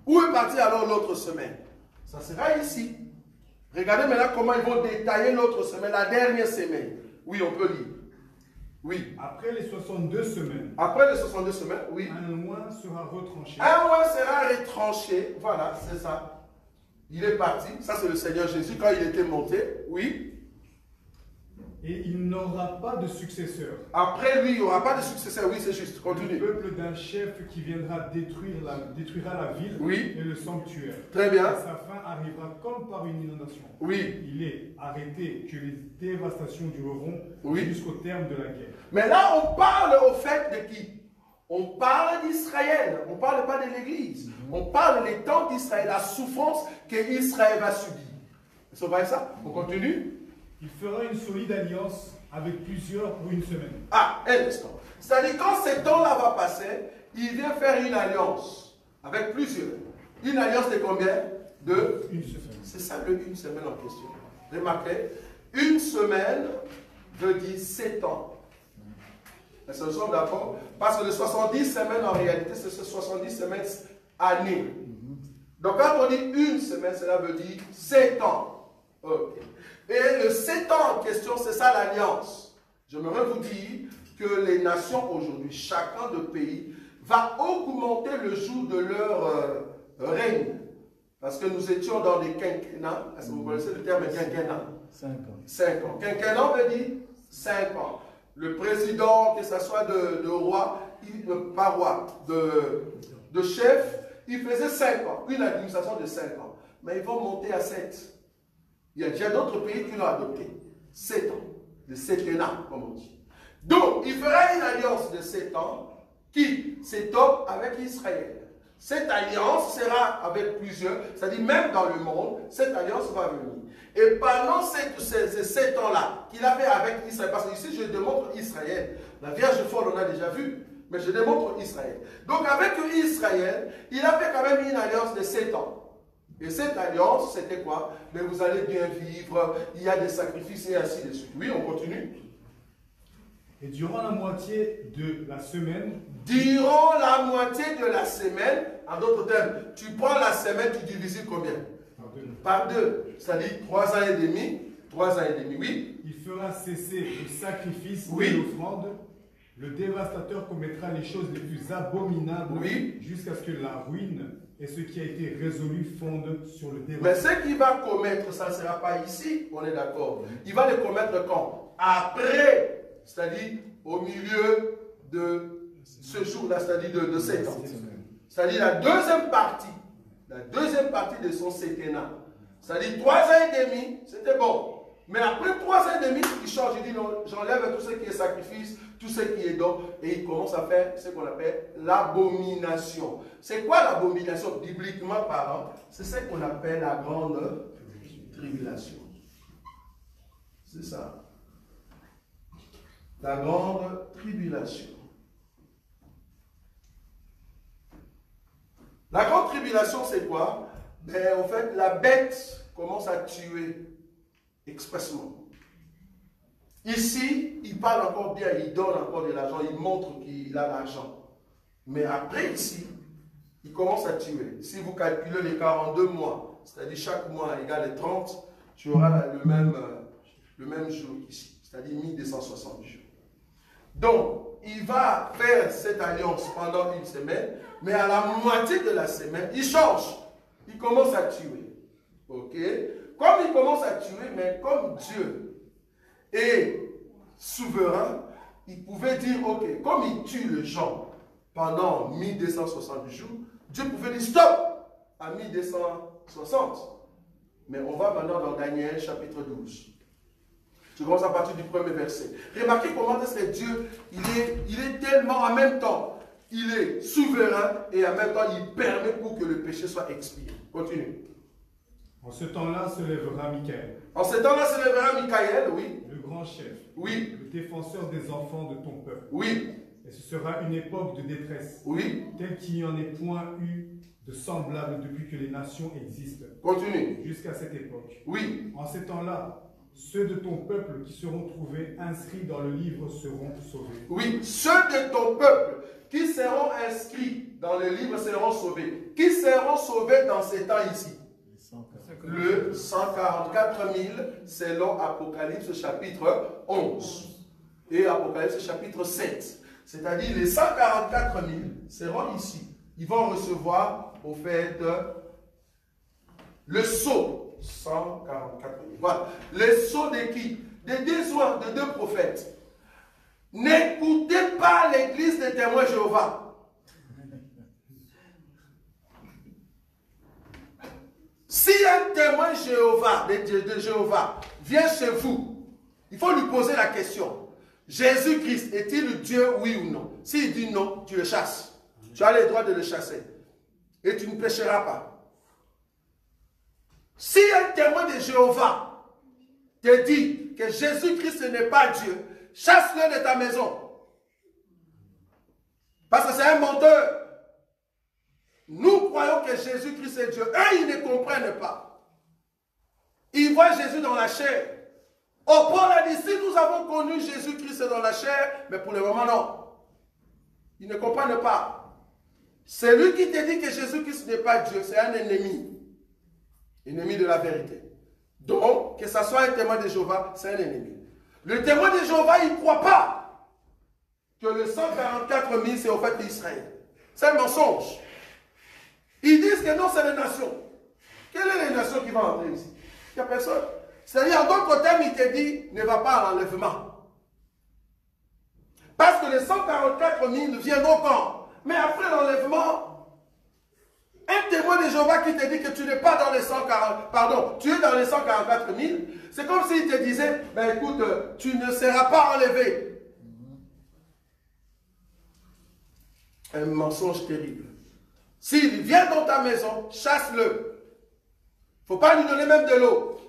Où est parti alors l'autre semaine? Ça sera ici. Regardez maintenant comment ils vont détailler l'autre semaine, la dernière semaine. Oui, on peut lire. Oui. après les 62 semaines, Après les 62 semaines, oui. un mois sera retranché. Un mois sera retranché. Voilà, c'est ça. Il est parti. Ça, c'est le Seigneur Jésus quand il était monté. Oui. Et il n'aura pas de successeur. Après lui, il n'y aura pas de successeur. Oui, c'est juste. Le Continue. peuple d'un chef qui viendra détruira la ville Oui. et le sanctuaire. Très bien. Et sa fin arrivera comme par une inondation. Oui. Il est arrêté que les dévastations dureront Oui. jusqu'au terme de la guerre. Mais là, on parle au fait de qui? On parle d'Israël. On ne parle pas de l'Église. On parle des temps d'Israël, la souffrance qu'Israël va subir. Vous voyez ça? On continue. Il fera une solide alliance avec plusieurs pour une semaine. Ah, un instant. C'est-à-dire, quand ces temps-là va passer, il vient faire une alliance avec plusieurs. Une alliance de combien? De Une semaine. C'est ça le une semaine en question. Remarquez, une semaine veut dire 7 ans. Est-ce que nous sommes d'accord? Parce que les 70 semaines, en réalité, c'est 70 semaines années. Donc, quand on dit une semaine, cela veut dire 7 ans. Ok. Et le 7 ans en question, c'est ça l'alliance. J'aimerais vous dire que les nations aujourd'hui, chacun de pays, va augmenter le jour de leur règne. Parce que nous étions dans des quinquennats. Est-ce que vous connaissez le terme quinquennat? 5 ans. 5 ans. Quinquennat veut dire 5 ans. Le président, que ce soit de roi, pas roi, de chef, il faisait 5 ans. Une administration de 5 ans. Mais ils vont monter à 7. Il y a déjà d'autres pays qui l'ont adopté. 7 ans. Le septennat, comme on dit. Donc, il fera une alliance de 7 ans qui s'étope avec Israël. Cette alliance sera avec plusieurs, c'est-à-dire même dans le monde, cette alliance va venir. Et pendant ces 7 ans-là qu'il a fait avec Israël, parce que ici je démontre Israël, la Vierge folle on a déjà vu, mais je démontre Israël. Donc avec Israël, il a fait quand même une alliance de 7 ans. Et cette alliance, c'était quoi? Mais vous allez bien vivre, il y a des sacrifices et ainsi de suite. Oui, on continue. Et durant la moitié de la semaine, durant la moitié de la semaine, en d'autres termes, tu prends la semaine, tu divises combien? Par 2. C'est-à-dire 3 ans et demi. 3 ans et demi, oui. Il fera cesser le sacrifice oui. et l'offrande. Le dévastateur commettra les choses les plus abominables oui. jusqu'à ce que la ruine et ce qui a été résolu fondent sur le dévastateur. Mais ce qu'il va commettre, ça ne sera pas ici, on est d'accord. Il va le commettre quand? Après, c'est-à-dire au milieu de ce jour-là, c'est-à-dire de 7 ans. C'est-à-dire la deuxième partie de son septennat. C'est-à-dire 3 ans et demi, c'était bon. Mais après 3 ans et demi, il change, il dit non, j'enlève tout ce qui est sacrifice, tout ce qui est don, et il commence à faire ce qu'on appelle l'abomination. C'est quoi l'abomination? Bibliquement parlant, c'est ce qu'on appelle la grande tribulation. C'est ça. La grande tribulation. La grande tribulation, c'est quoi? Ben, en fait, la bête commence à tuer expressement. Ici, il parle encore bien, il donne encore de l'argent, il montre qu'il a l'argent. Mais après, ici, il commence à tuer. Si vous calculez les 42 mois, c'est-à-dire chaque mois égale 30, tu auras le même jour ici, c'est-à-dire 1260 jours. Donc, il va faire cette alliance pendant une semaine, mais à la moitié de la semaine, il change. Il commence à tuer. Ok? Comme il commence à tuer, mais comme Dieu est souverain, il pouvait dire, ok, comme il tue les gens pendant 1260 jours, Dieu pouvait dire stop à 1260. Mais on va maintenant dans Daniel chapitre 12. Je commence à partir du premier verset. Remarquez comment est-ce que Dieu, il est tellement en même temps, il est souverain et en même temps il permet pour que le péché soit expié. Continue. En ce temps-là se lèvera Michaël. En ce temps-là se lèvera Michaël, oui. Le grand chef. Oui. Le défenseur des enfants de ton peuple. Oui. Et ce sera une époque de détresse. Oui. Telle qu'il n'y en ait point eu de semblable depuis que les nations existent. Continue. Jusqu'à cette époque. Oui. En ces temps-là, ceux de ton peuple qui seront trouvés inscrits dans le livre seront sauvés. Oui, ceux de ton peuple qui seront inscrits dans le livre seront sauvés. Qui seront sauvés dans ces temps ici? Le 144 000 selon Apocalypse chapitre 11 et Apocalypse chapitre 7. C'est-à-dire les 144 000 seront ici. Ils vont recevoir au fait le sceau. 144 000. Voilà. Le sceau de qui? De deux prophètes. N'écoutez pas l'église des témoins Jéhovah. Si un témoin Jéhovah, de Jéhovah vient chez vous, il faut lui poser la question. Jésus-Christ est-il Dieu, oui ou non? S'il dit non, tu le chasses. Tu as le droit de le chasser. Et tu ne pécheras pas. Si un témoin de Jéhovah te dit que Jésus-Christ n'est pas Dieu, chasse-le de ta maison. Parce que c'est un menteur. Nous croyons que Jésus-Christ est Dieu. Eux, ils ne comprennent pas. Ils voient Jésus dans la chair. Oh, Paul a dit, si nous avons connu Jésus-Christ dans la chair, mais pour le moment, non. Ils ne comprennent pas. Celui qui te dit que Jésus-Christ n'est pas Dieu, c'est un ennemi. Ennemi de la vérité. Donc, que ce soit un témoin de Jéhovah, c'est un ennemi. Le témoin de Jéhovah, il ne croit pas que le 144 000, c'est au fait d'Israël. C'est un mensonge. Ils disent que non, c'est les nations. Quelles sont les nations qui vont entrer ici? Il n'y a personne. C'est-à-dire, en d'autres termes, il te dit, ne va pas à l'enlèvement. Parce que les 144 000 viennent au camp. Mais après l'enlèvement, Un témoin de Jéhovah qui te dit que tu n'es pas dans les 140, pardon, tu es dans les 144 000, c'est comme s'il te disait, ben écoute, tu ne seras pas enlevé. Un mensonge terrible. S'il vient dans ta maison, chasse-le. Il ne faut pas lui donner même de l'eau.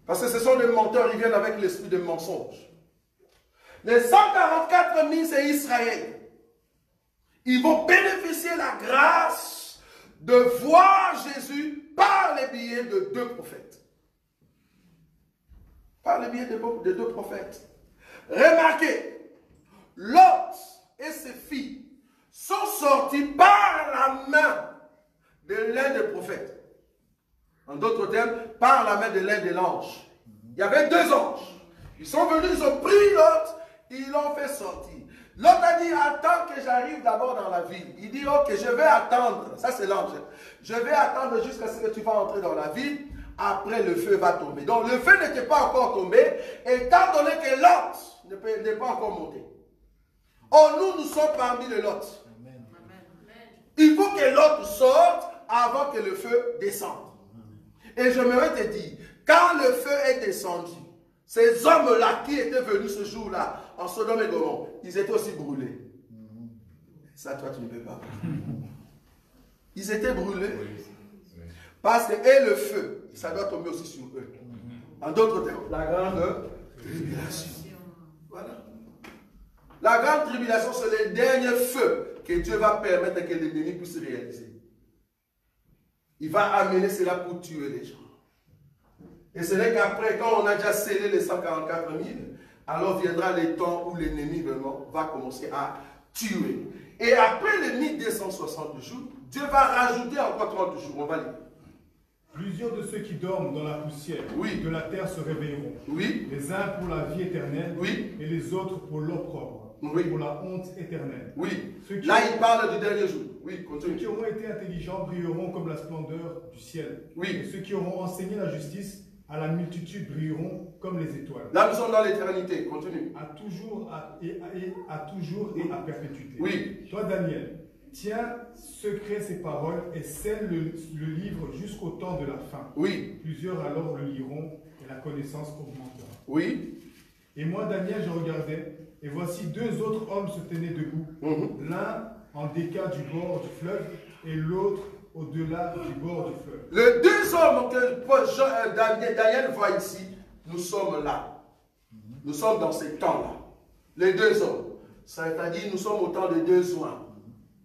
Parce que ce sont des menteurs, ils viennent avec l'esprit de mensonge. Les 144 000, c'est Israël. Ils vont bénéficier de la grâce de voir Jésus par les biais de deux prophètes. Par les biais de deux prophètes. Remarquez, Lot et ses filles sont sortis par la main de l'un des prophètes. En d'autres termes, par la main de l'un des anges. Il y avait deux anges. Ils sont venus, ils ont pris Lot, ils l'ont fait sortir. L'autre a dit, attends que j'arrive d'abord dans la ville. Il dit, ok, je vais attendre. Ça, c'est l'ange. Je vais attendre jusqu'à ce que tu vas entrer dans la ville. Après, le feu va tomber. Donc, le feu n'était pas encore tombé, étant donné que Lot n'est pas encore monté. Or, nous sommes parmi les Lot. Il faut que Lot sorte avant que le feu descende. Et j'aimerais te dire, quand le feu est descendu, ces hommes-là qui étaient venus ce jour-là, en Sodome et Gomorrhe, ils étaient aussi brûlés. Ça, toi, tu ne peux pas. Ils étaient brûlés. Parce que, et le feu, ça doit tomber aussi sur eux. En d'autres termes, la grande tribulation. Voilà. La grande tribulation, c'est le dernier feu que Dieu va permettre que l'ennemi puisse réaliser. Il va amener cela pour tuer les gens. Et ce n'est qu'après, quand on a déjà scellé les 144 000, alors viendra le temps où l'ennemi vraiment va commencer à tuer. Et après les 1260 jours, Dieu va rajouter encore 30 jours. On va lire. Plusieurs de ceux qui dorment dans la poussière de la terre se réveilleront. Oui. Les uns pour la vie éternelle, oui, et les autres pour l'opprobre, oui, pour la honte éternelle. Oui. Là, il parle du dernier jour. Oui, continue. Ceux qui auront été intelligents brilleront comme la splendeur du ciel. Oui. Et ceux qui auront enseigné la justice à la multitude brilleront comme les étoiles. Là, nous sommes dans l'éternité. Continue. À toujours et à perpétuité. Oui. Toi, Daniel, tiens secret ces paroles et scelle le livre jusqu'au temps de la fin. Oui. Plusieurs alors le liront et la connaissance augmentera. Oui. Et moi, Daniel, je regardais, et voici deux autres hommes se tenaient debout. L'un en déca du bord du fleuve et l'autre au-delà du bord du fleuve. Les deux hommes que Daniel voit ici, nous sommes là. Nous sommes dans ces temps-là. Les deux hommes. C'est-à-dire, nous sommes au temps des deux soins.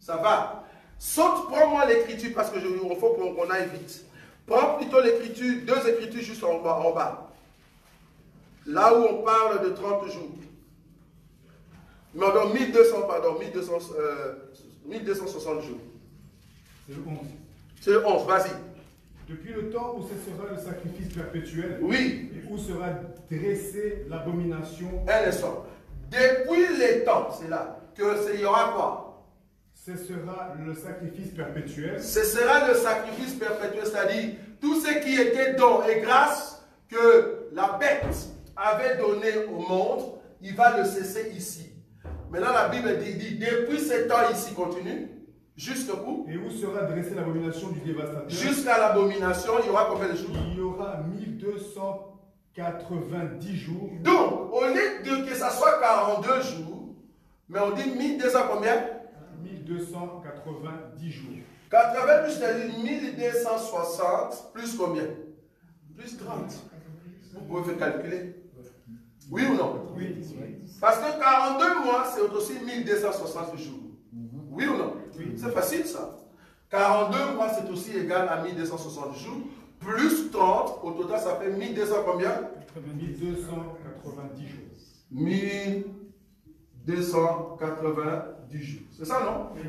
Ça va. Saute, prends-moi l'écriture parce que il faut qu'on aille vite. Prends plutôt l'écriture, deux écritures juste en bas. Là où on parle de 30 jours. Non, 1260 jours. C'est le 11. C'est le 11, vas-y. Depuis le temps où cessera le sacrifice perpétuel, oui, et où sera dressée l'abomination. Un instant. Depuis les temps, c'est là, que il y aura quoi? Cessera le sacrifice perpétuel. Ce sera le sacrifice perpétuel, c'est-à-dire tout ce qui était don et grâce que la bête avait donné au monde, il va le cesser ici. Maintenant, la Bible dit depuis ce temps ici, continue. Jusqu'où? Et où sera dressée l'abomination du dévastateur? Jusqu'à l'abomination, il y aura combien de jours? Il y aura 1290 jours. Donc, au lieu de que ça soit 42 jours, mais on dit 1200 combien? 1290 jours. 80 plus, c'est-à-dire 1260 plus combien? Plus 30. Vous pouvez faire calculer. Oui ou non? Oui. Parce que 42 mois, c'est aussi 1260 jours. Oui ou non? Oui. C'est facile ça. 42 mois, c'est aussi égal à 1260 jours. Plus 30, au total, ça fait 1200 combien? 1290 jours. 1290 jours. C'est ça, non? Oui.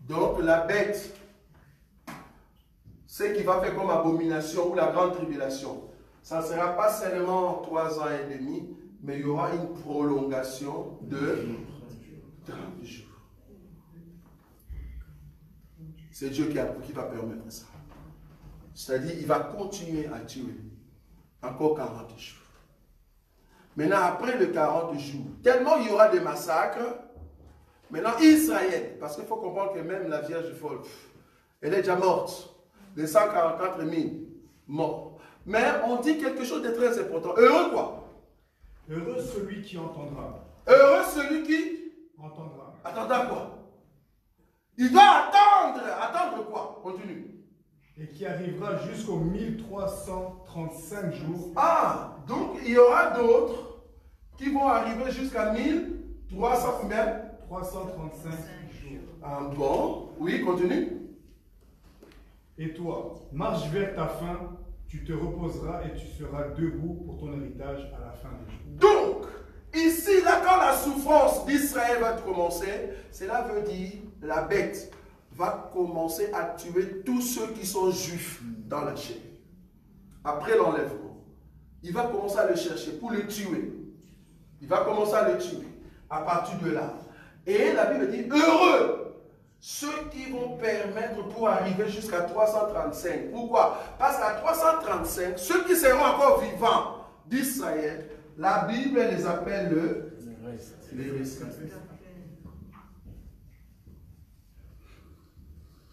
Donc, la bête, ce qui va faire comme abomination ou la grande tribulation, ça ne sera pas seulement 3 ans et demi, mais il y aura une prolongation de 30 jours. C'est Dieu qui va permettre ça. C'est-à-dire, il va continuer à tuer encore 40 jours. Maintenant, après les 40 jours, tellement il y aura des massacres, Maintenant, Israël, parce qu'il faut comprendre que même la Vierge folle, elle est déjà morte. Les 144 000 morts. Mais on dit quelque chose de très important. Heureux quoi? Heureux celui qui entendra. Heureux celui qui Entendra. attendra quoi? Il doit attendre. Attendre quoi? Continue. Et qui arrivera jusqu'aux 1335 jours. Ah, donc il y aura d'autres qui vont arriver jusqu'à 1300 combien? 335 jours. Ah bon, oui, continue. Et toi, marche vers ta fin, tu te reposeras et tu seras debout pour ton héritage à la fin des jours. Donc, ici, là, quand la souffrance d'Israël va commencer, cela veut dire la bête va commencer à tuer tous ceux qui sont juifs dans la chair. Après l'enlèvement, il va commencer à le chercher pour le tuer. Il va commencer à le tuer à partir de là. Et la Bible dit, heureux ceux qui vont permettre pour arriver jusqu'à 335. Pourquoi? Parce qu'à 335, ceux qui seront encore vivants d'Israël, la Bible les appelle les rescapés.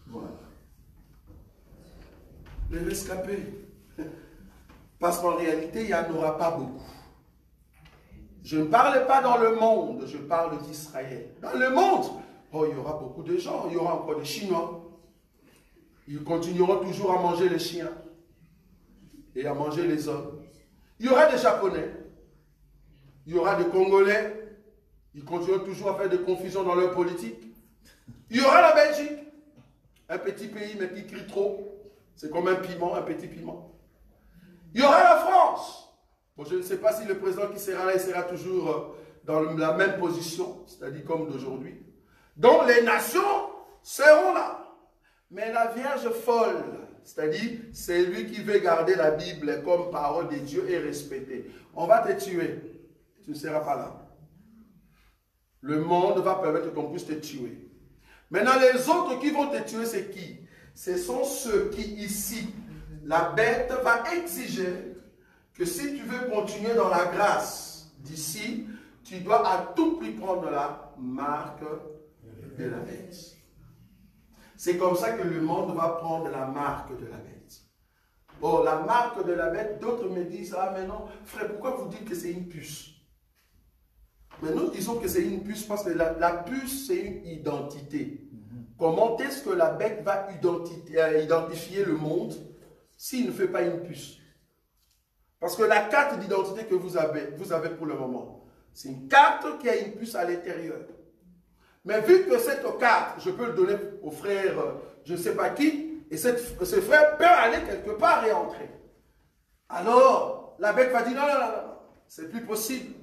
Voilà. Les rescapés. Parce qu'en réalité, il n'y en aura pas beaucoup. Je ne parle pas dans le monde, je parle d'Israël. Dans le monde, oh, il y aura beaucoup de gens, il y aura encore des Chinois. Ils continueront toujours à manger les chiens et à manger les hommes. Il y aura des Japonais, il y aura des Congolais, ils continueront toujours à faire des confusions dans leur politique. Il y aura la Belgique, un petit pays mais qui crie trop. C'est comme un piment, un petit piment. Il y aura la France. Bon, je ne sais pas si le président qui sera là, il sera toujours dans la même position, c'est-à-dire comme d'aujourd'hui. Donc les nations seront là. Mais la Vierge folle, c'est-à-dire c'est lui qui veut garder la Bible comme parole de Dieu et respecter. On va te tuer. Tu ne seras pas là. Le monde va permettre qu'on puisse te tuer. Maintenant, les autres qui vont te tuer, c'est qui? Ce sont ceux qui, ici, la bête va exiger que si tu veux continuer dans la grâce d'ici, tu dois à tout prix prendre la marque de la bête. C'est comme ça que le monde va prendre la marque de la bête. Bon, la marque de la bête, d'autres me disent, ah mais non, frère, pourquoi vous dites que c'est une puce? Mais nous disons que c'est une puce parce que la puce, c'est une identité. Comment est-ce que la bête va identifier le monde s'il ne fait pas une puce? Parce que la carte d'identité que vous avez pour le moment, c'est une carte qui a une puce à l'intérieur. Mais vu que cette carte, je peux le donner au frère, je ne sais pas qui, et ce frère peut aller quelque part et entrer. Alors, la bête va dire, non, non, non, non, c'est plus possible.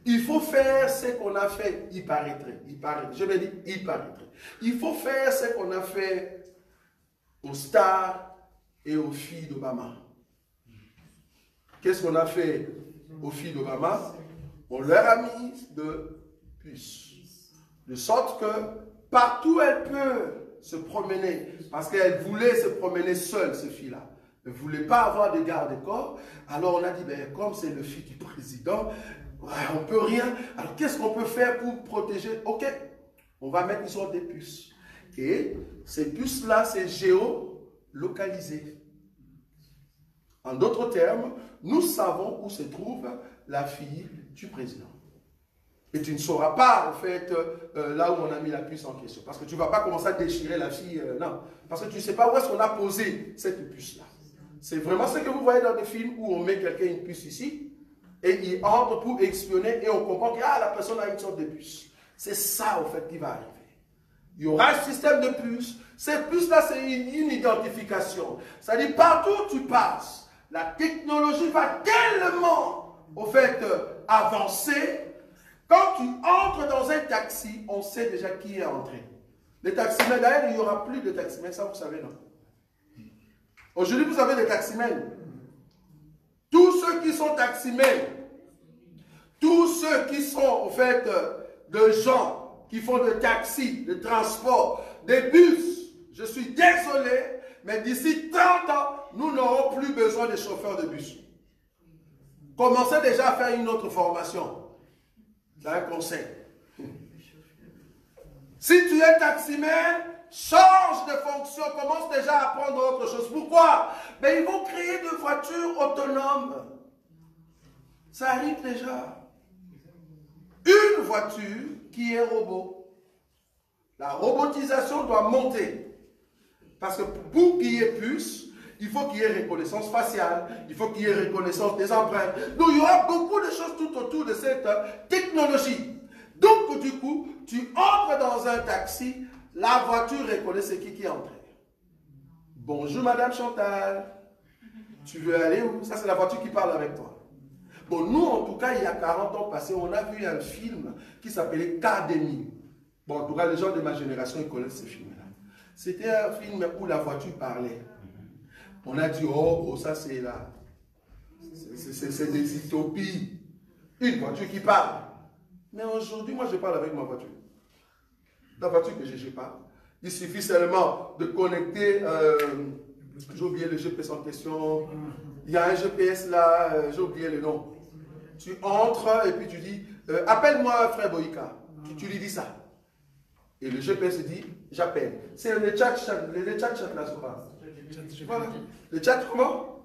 Il faut faire ce qu'on a fait, il paraîtrait. Je me dis, il paraîtrait. Il faut faire ce qu'on a fait aux stars et aux filles d'Obama. Qu'est-ce qu'on a fait aux filles d'Obama? On leur a mis de puces. De sorte que partout elles peuvent se promener. Parce qu'elles voulaient se promener seules, ces filles-là. Elles ne voulaient pas avoir de garde-corps. Alors on a dit, ben, comme c'est le fils du président, ouais, on ne peut rien. Alors qu'est-ce qu'on peut faire pour protéger? Ok, on va mettre une sorte de puces. Et ces puces-là, c'est géolocalisé. En d'autres termes, nous savons où se trouve la fille du président. Et tu ne sauras pas, en fait, là où on a mis la puce en question. Parce que tu ne vas pas commencer à déchirer la fille, non. Parce que tu ne sais pas où est-ce qu'on a posé cette puce-là. C'est vraiment ce que vous voyez dans des films où on met quelqu'un une puce ici, et il entre pour espionner, et on comprend que la personne a une sorte de puce. C'est ça, en fait, qui va arriver. Il y aura un système de puces. Ces puces-là, c'est une identification. C'est-à-dire, partout où tu passes, la technologie va tellement, au fait, avancer. Quand tu entres dans un taxi, on sait déjà qui est entré. Les taximens, d'ailleurs, il n'y aura plus de taximens, ça vous savez, non? Aujourd'hui, vous avez des taximens. Tous ceux qui sont taximens, tous ceux qui sont, au fait, de gens qui font de taxis, de transport, des bus, je suis désolé, mais d'ici 30 ans, nous n'aurons plus besoin de chauffeurs de bus. Commencez déjà à faire une autre formation. C'est un conseil. Si tu es taximan, change de fonction, commence déjà à apprendre autre chose. Pourquoi? Ben, ils vont créer des voitures autonomes. Ça arrive déjà. Une voiture qui est robot. La robotisation doit monter. Parce que pour qu'il y ait plus, il faut qu'il y ait reconnaissance faciale, il faut qu'il y ait reconnaissance des empreintes. Donc il y aura beaucoup de choses tout autour de cette technologie. Donc du coup, tu entres dans un taxi, la voiture reconnaît c'est qui est entré. Bonjour Madame Chantal, tu veux aller où? Ça c'est la voiture qui parle avec toi. Bon, nous en tout cas, il y a 40 ans passés, on a vu un film qui s'appelait K-2000. Bon, en tout cas, les gens de ma génération, ils connaissent ce film-là. C'était un film où la voiture parlait. On a dit, oh ça c'est là. C'est des utopies. Une voiture qui parle. Mais aujourd'hui, moi je parle avec ma voiture. La voiture que je parle. Il suffit seulement de connecter, j'ai oublié le GPS en question. Il y a un GPS là, j'ai oublié le nom. Tu entres et puis tu dis, appelle-moi frère Boïka. Tu lui dis ça. Et le GPS dit, j'appelle. C'est le chat là, je crois. Voilà. Le chat comment?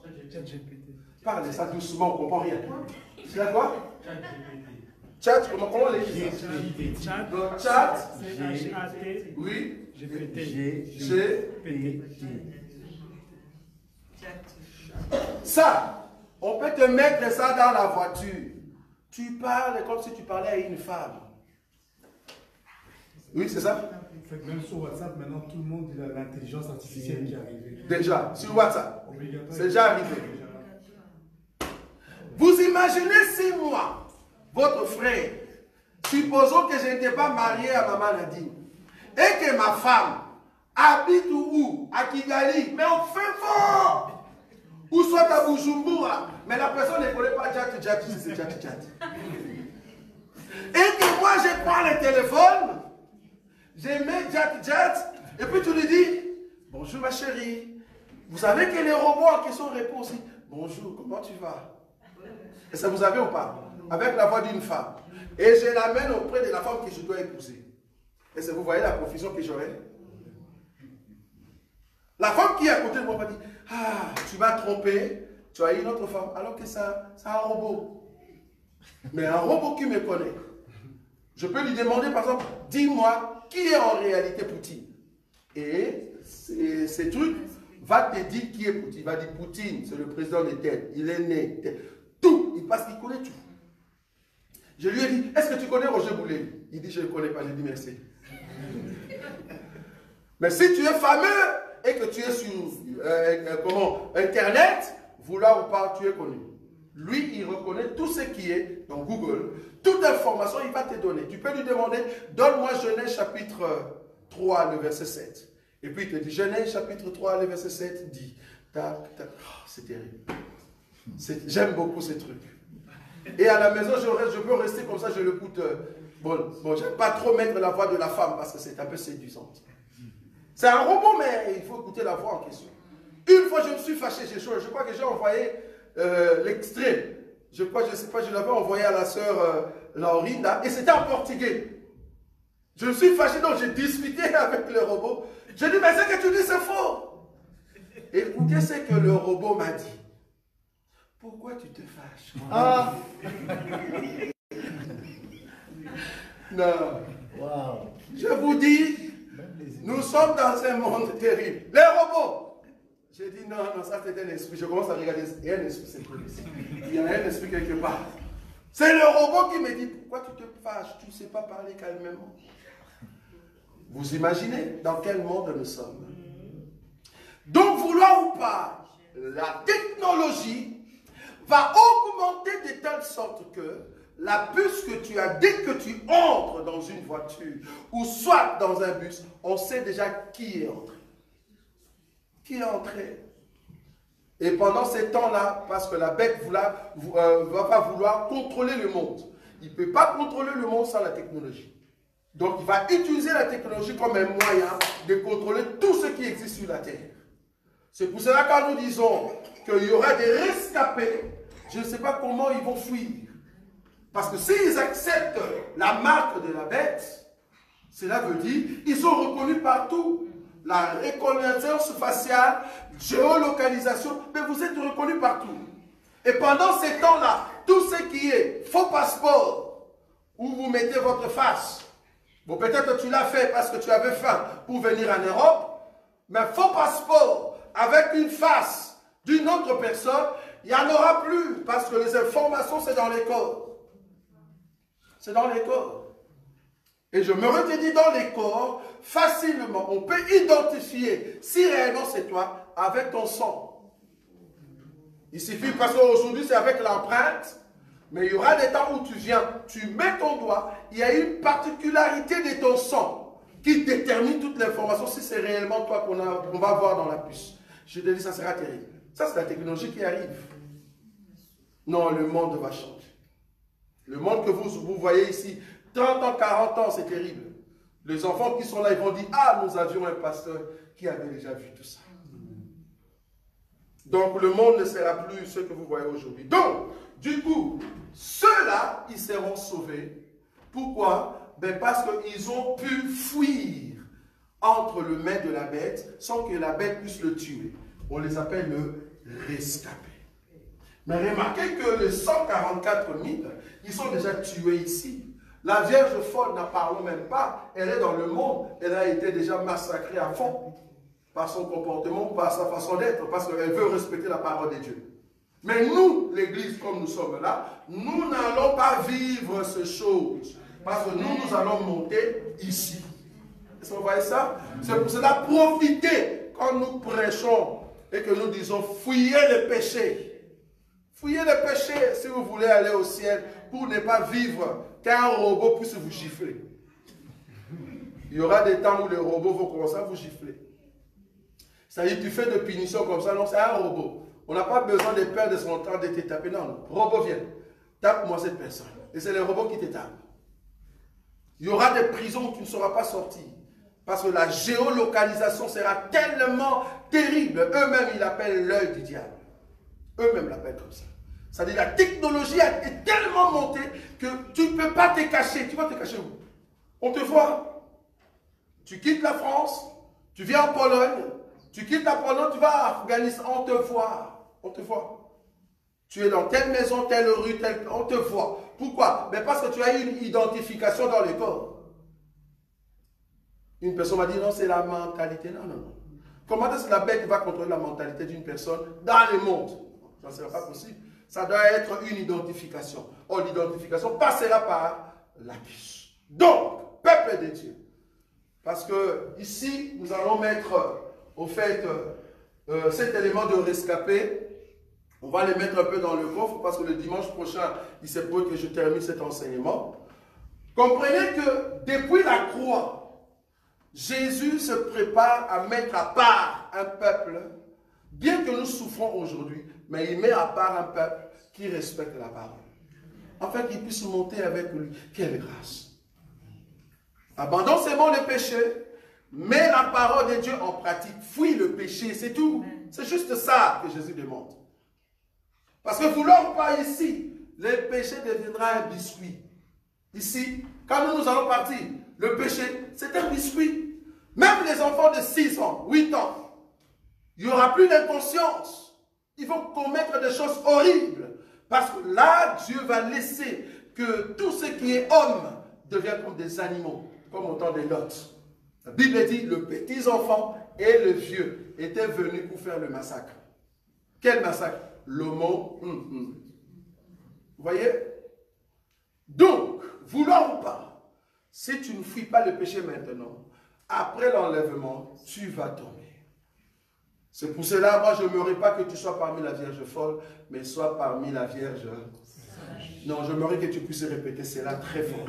Parlez ça doucement, on ne comprend rien. C'est là quoi? Chat, comment on l'écrit? Chat. Chat. C-H-A-T. Oui. G-P-T. Ça, on peut te mettre ça dans la voiture. Tu parles comme si tu parlais à une femme. Oui, c'est ça? En fait, même sur WhatsApp, maintenant, tout le monde a l'intelligence artificielle qui est arrivée. Déjà, sur WhatsApp. Obligatoire. C'est déjà arrivé. Vous imaginez si moi, votre frère, supposons que je n'étais pas marié à Maman Nadine, et que ma femme habite où? À Kigali, mais on fait fort! Ou soit à Bujumbura, mais la personne ne connaît pas c'est Jat. Et que moi, je prends le téléphone, je mets Jat, et puis tu lui dis, bonjour ma chérie, vous savez que les robots en question répondent aussi, bonjour, comment tu vas? Et ça vous avez ou pas? Avec la voix d'une femme. Et je l'amène auprès de la femme que je dois épouser. Et ça, vous voyez la confusion que j'aurai? La femme qui est à côté de moi va dire, ah, tu m'as trompé, tu as une autre femme, alors que c'est un robot. Mais un robot qui me connaît. Je peux lui demander, par exemple, dis-moi, qui est en réalité Poutine? Et ces trucs va te dire qui est Poutine. Il va dire, Poutine, c'est le président de tel, il est né, tel. Tout, parce qu'il connaît tout. Je lui ai dit, est-ce que tu connais Roger Boulet? Il dit, je ne le connais pas. J'ai dit, merci. Mais si tu es fameux et que tu es sur Internet, vouloir ou pas, tu es connu. Lui, il reconnaît tout ce qui est dans Google. Toute information, il va te donner. Tu peux lui demander, donne-moi Genèse chapitre 3, le verset 7. Et puis il te dit, Genèse chapitre 3, le verset 7, dit, tac, tac. Oh, c'est terrible. J'aime beaucoup ces trucs. Et à la maison, je peux rester comme ça, je l'écoute. Bon, j'aime pas trop mettre la voix de la femme parce que c'est un peu séduisante. C'est un robot, mais il faut écouter la voix en question. Une fois, je me suis fâché, je crois que j'ai envoyé l'extrait. Je sais pas, je l'avais envoyé à la sœur Laurinda, et c'était en portugais. Je me suis fâché, donc j'ai discuté avec le robot. J'ai dit, mais ce que tu dis, c'est faux. Écoutez ce que le robot m'a dit. Pourquoi tu te fâches? Ah! Non. Wow. Je vous dis, nous sommes dans un monde terrible. Les robots. J'ai dit non, ça c'est un esprit. Je commence à regarder. Il y a un esprit, c'est quoi? Il y a un esprit quelque part. C'est le robot qui me dit, pourquoi tu te fâches? Tu ne sais pas parler calmement. Vous imaginez dans quel monde nous sommes? Donc, vouloir ou pas, la technologie va augmenter de telle sorte que la puce que tu as, dès que tu entres dans une voiture ou soit dans un bus, on sait déjà qui est entré. Qui est entré. Et pendant ces temps-là, parce que la bête va pas vouloir contrôler le monde. Il ne peut pas contrôler le monde sans la technologie. Donc il va utiliser la technologie comme un moyen de contrôler tout ce qui existe sur la terre. C'est pour cela que quand nous disons qu'il y aura des rescapés, je ne sais pas comment ils vont fuir. Parce que s'ils acceptent la marque de la bête, Cela veut dire ils sont reconnus partout. La reconnaissance faciale, géolocalisation, mais vous êtes reconnus partout. Et pendant ces temps-là, tout ce qui est faux passeport, où vous mettez votre face, bon, peut-être tu l'as fait parce que tu avais faim pour venir en Europe, mais faux passeport avec une face d'une autre personne, il n'y en aura plus parce que les informations, c'est dans les corps. C'est dans les corps. Et je me redis dans les corps, facilement, on peut identifier si réellement c'est toi avec ton sang. Il suffit, parce qu'aujourd'hui c'est avec l'empreinte, mais il y aura des temps où tu viens, tu mets ton doigt, il y a une particularité de ton sang qui détermine toute l'information si c'est réellement toi qu'on va voir dans la puce. Je te dis, ça sera terrible. Ça, c'est la technologie qui arrive. Non, le monde va changer. Le monde que vous voyez ici, 30 ans, 40 ans, c'est terrible. Les enfants qui sont là, ils vont dire, ah, nous avions un pasteur qui avait déjà vu tout ça. Donc, le monde ne sera plus ce que vous voyez aujourd'hui. Donc, du coup, ceux-là, ils seront sauvés. Pourquoi? Ben parce qu'ils ont pu fuir entre le maître de la bête sans que la bête puisse le tuer. On les appelle le rescapé. Mais remarquez que les 144 000, ils sont déjà tués ici. La Vierge folle n'en parlons même pas. Elle est dans le monde. Elle a été déjà massacrée à fond par son comportement, par sa façon d'être, parce qu'elle veut respecter la parole de Dieu. Mais nous, l'Église, comme nous sommes là, nous n'allons pas vivre ces choses. Parce que nous allons monter ici. Est-ce que vous voyez ça? C'est pour cela, profitez quand nous prêchons et que nous disons, fuyez le péché. Fuyez le péché si vous voulez aller au ciel pour ne pas vivre qu'un robot puisse vous gifler. Il y aura des temps où les robots vont commencer à vous gifler. C'est-à-dire, tu fais de punitions comme ça, non, c'est un robot. On n'a pas besoin de perdre son temps de te taper. Non, non, robot vient. Tape-moi cette personne. Et c'est les robots qui te tapent. Il y aura des prisons où tu ne seras pas sorti. Parce que la géolocalisation sera tellement terrible. Eux-mêmes, ils l'appellent l'œil du diable. Eux-mêmes l'appellent comme ça. C'est-à-dire la technologie est tellement montée que tu ne peux pas te cacher. Tu vas te cacher où? On te voit. Tu quittes la France, tu viens en Pologne, tu quittes la Pologne, tu vas à Afghanistan, on te voit. On te voit. Tu es dans telle maison, telle rue, on te voit. Pourquoi? Mais parce que tu as une identification dans le corps. Une personne m'a dit non, c'est la mentalité. Non, non, non. Comment est-ce que la bête va contrôler la mentalité d'une personne dans le monde? Ça ne sera pas possible. Ça doit être une identification. Or, l'identification passera par la puce. Donc, peuple de Dieu. Parce que ici, nous allons mettre, au fait, cet élément de rescapé. On va les mettre un peu dans le coffre parce que le dimanche prochain, il se peut que je termine cet enseignement. Comprenez que depuis la croix, Jésus se prépare à mettre à part un peuple, bien que nous souffrons aujourd'hui, mais il met à part un peuple qui respecte la parole. Afin qu'il puisse monter avec lui. Quelle grâce! Abandonne seulement le péché, mets la parole de Dieu en pratique, fuis le péché, c'est tout. C'est juste ça que Jésus demande. Parce que vouloir pas ici, le péché deviendra un biscuit. Ici, quand nous allons partir, le péché, c'est un biscuit. Même les enfants de 6 ans, 8 ans, il n'y aura plus d'inconscience. Ils vont commettre des choses horribles. Parce que là, Dieu va laisser que tout ce qui est homme devienne comme des animaux, comme au temps des Lot. La Bible dit, le petit enfant et le vieux étaient venus pour faire le massacre. Quel massacre? L'homo. Vous voyez? Donc, vouloir ou pas, si tu ne fuis pas le péché maintenant, après l'enlèvement, tu vas tomber. C'est pour cela, moi, je n'aimerais pas que tu sois parmi la Vierge folle, mais sois parmi la Vierge. Non, j'aimerais que tu puisses répéter cela très fort.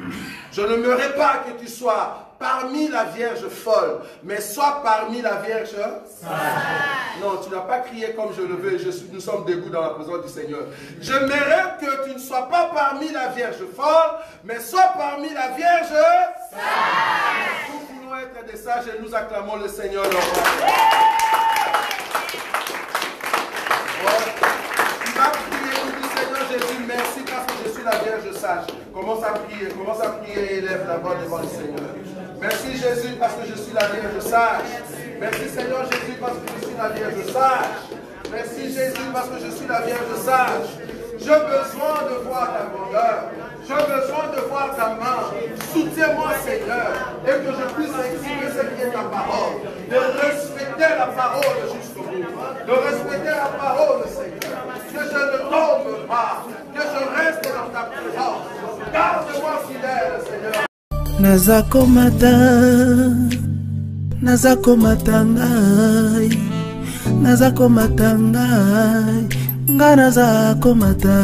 Je n'aimerais pas que tu sois parmi la Vierge folle, mais sois parmi la Vierge sage. Non, tu n'as pas crié comme je le veux. Nous sommes debout dans la présence du Seigneur. J'aimerais que tu ne sois pas parmi la Vierge folle, mais sois parmi la Vierge sage. Nous voulons être des sages et nous acclamons le Seigneur. Tu vas prier, nous dit Seigneur Jésus, merci parce que je suis la Vierge sage. sage. Commence à prier et élève la voix devant le Seigneur. Merci Jésus parce que je suis la Vierge sage. Merci Seigneur Jésus parce que je suis la Vierge sage. Merci Jésus parce que je suis la Vierge sage. J'ai besoin de voir ta grandeur. J'ai besoin de voir ta main. Soutiens-moi Seigneur et que je puisse exprimer ce qui est ta parole. De respecter la parole jusqu'au bout. De respecter la parole Seigneur. Que je ne tombe pas. Que je reste dans ta présence. Garde-moi fidèle Seigneur. Nazakomata ngai, nazakomata ngai, nga nazakomata.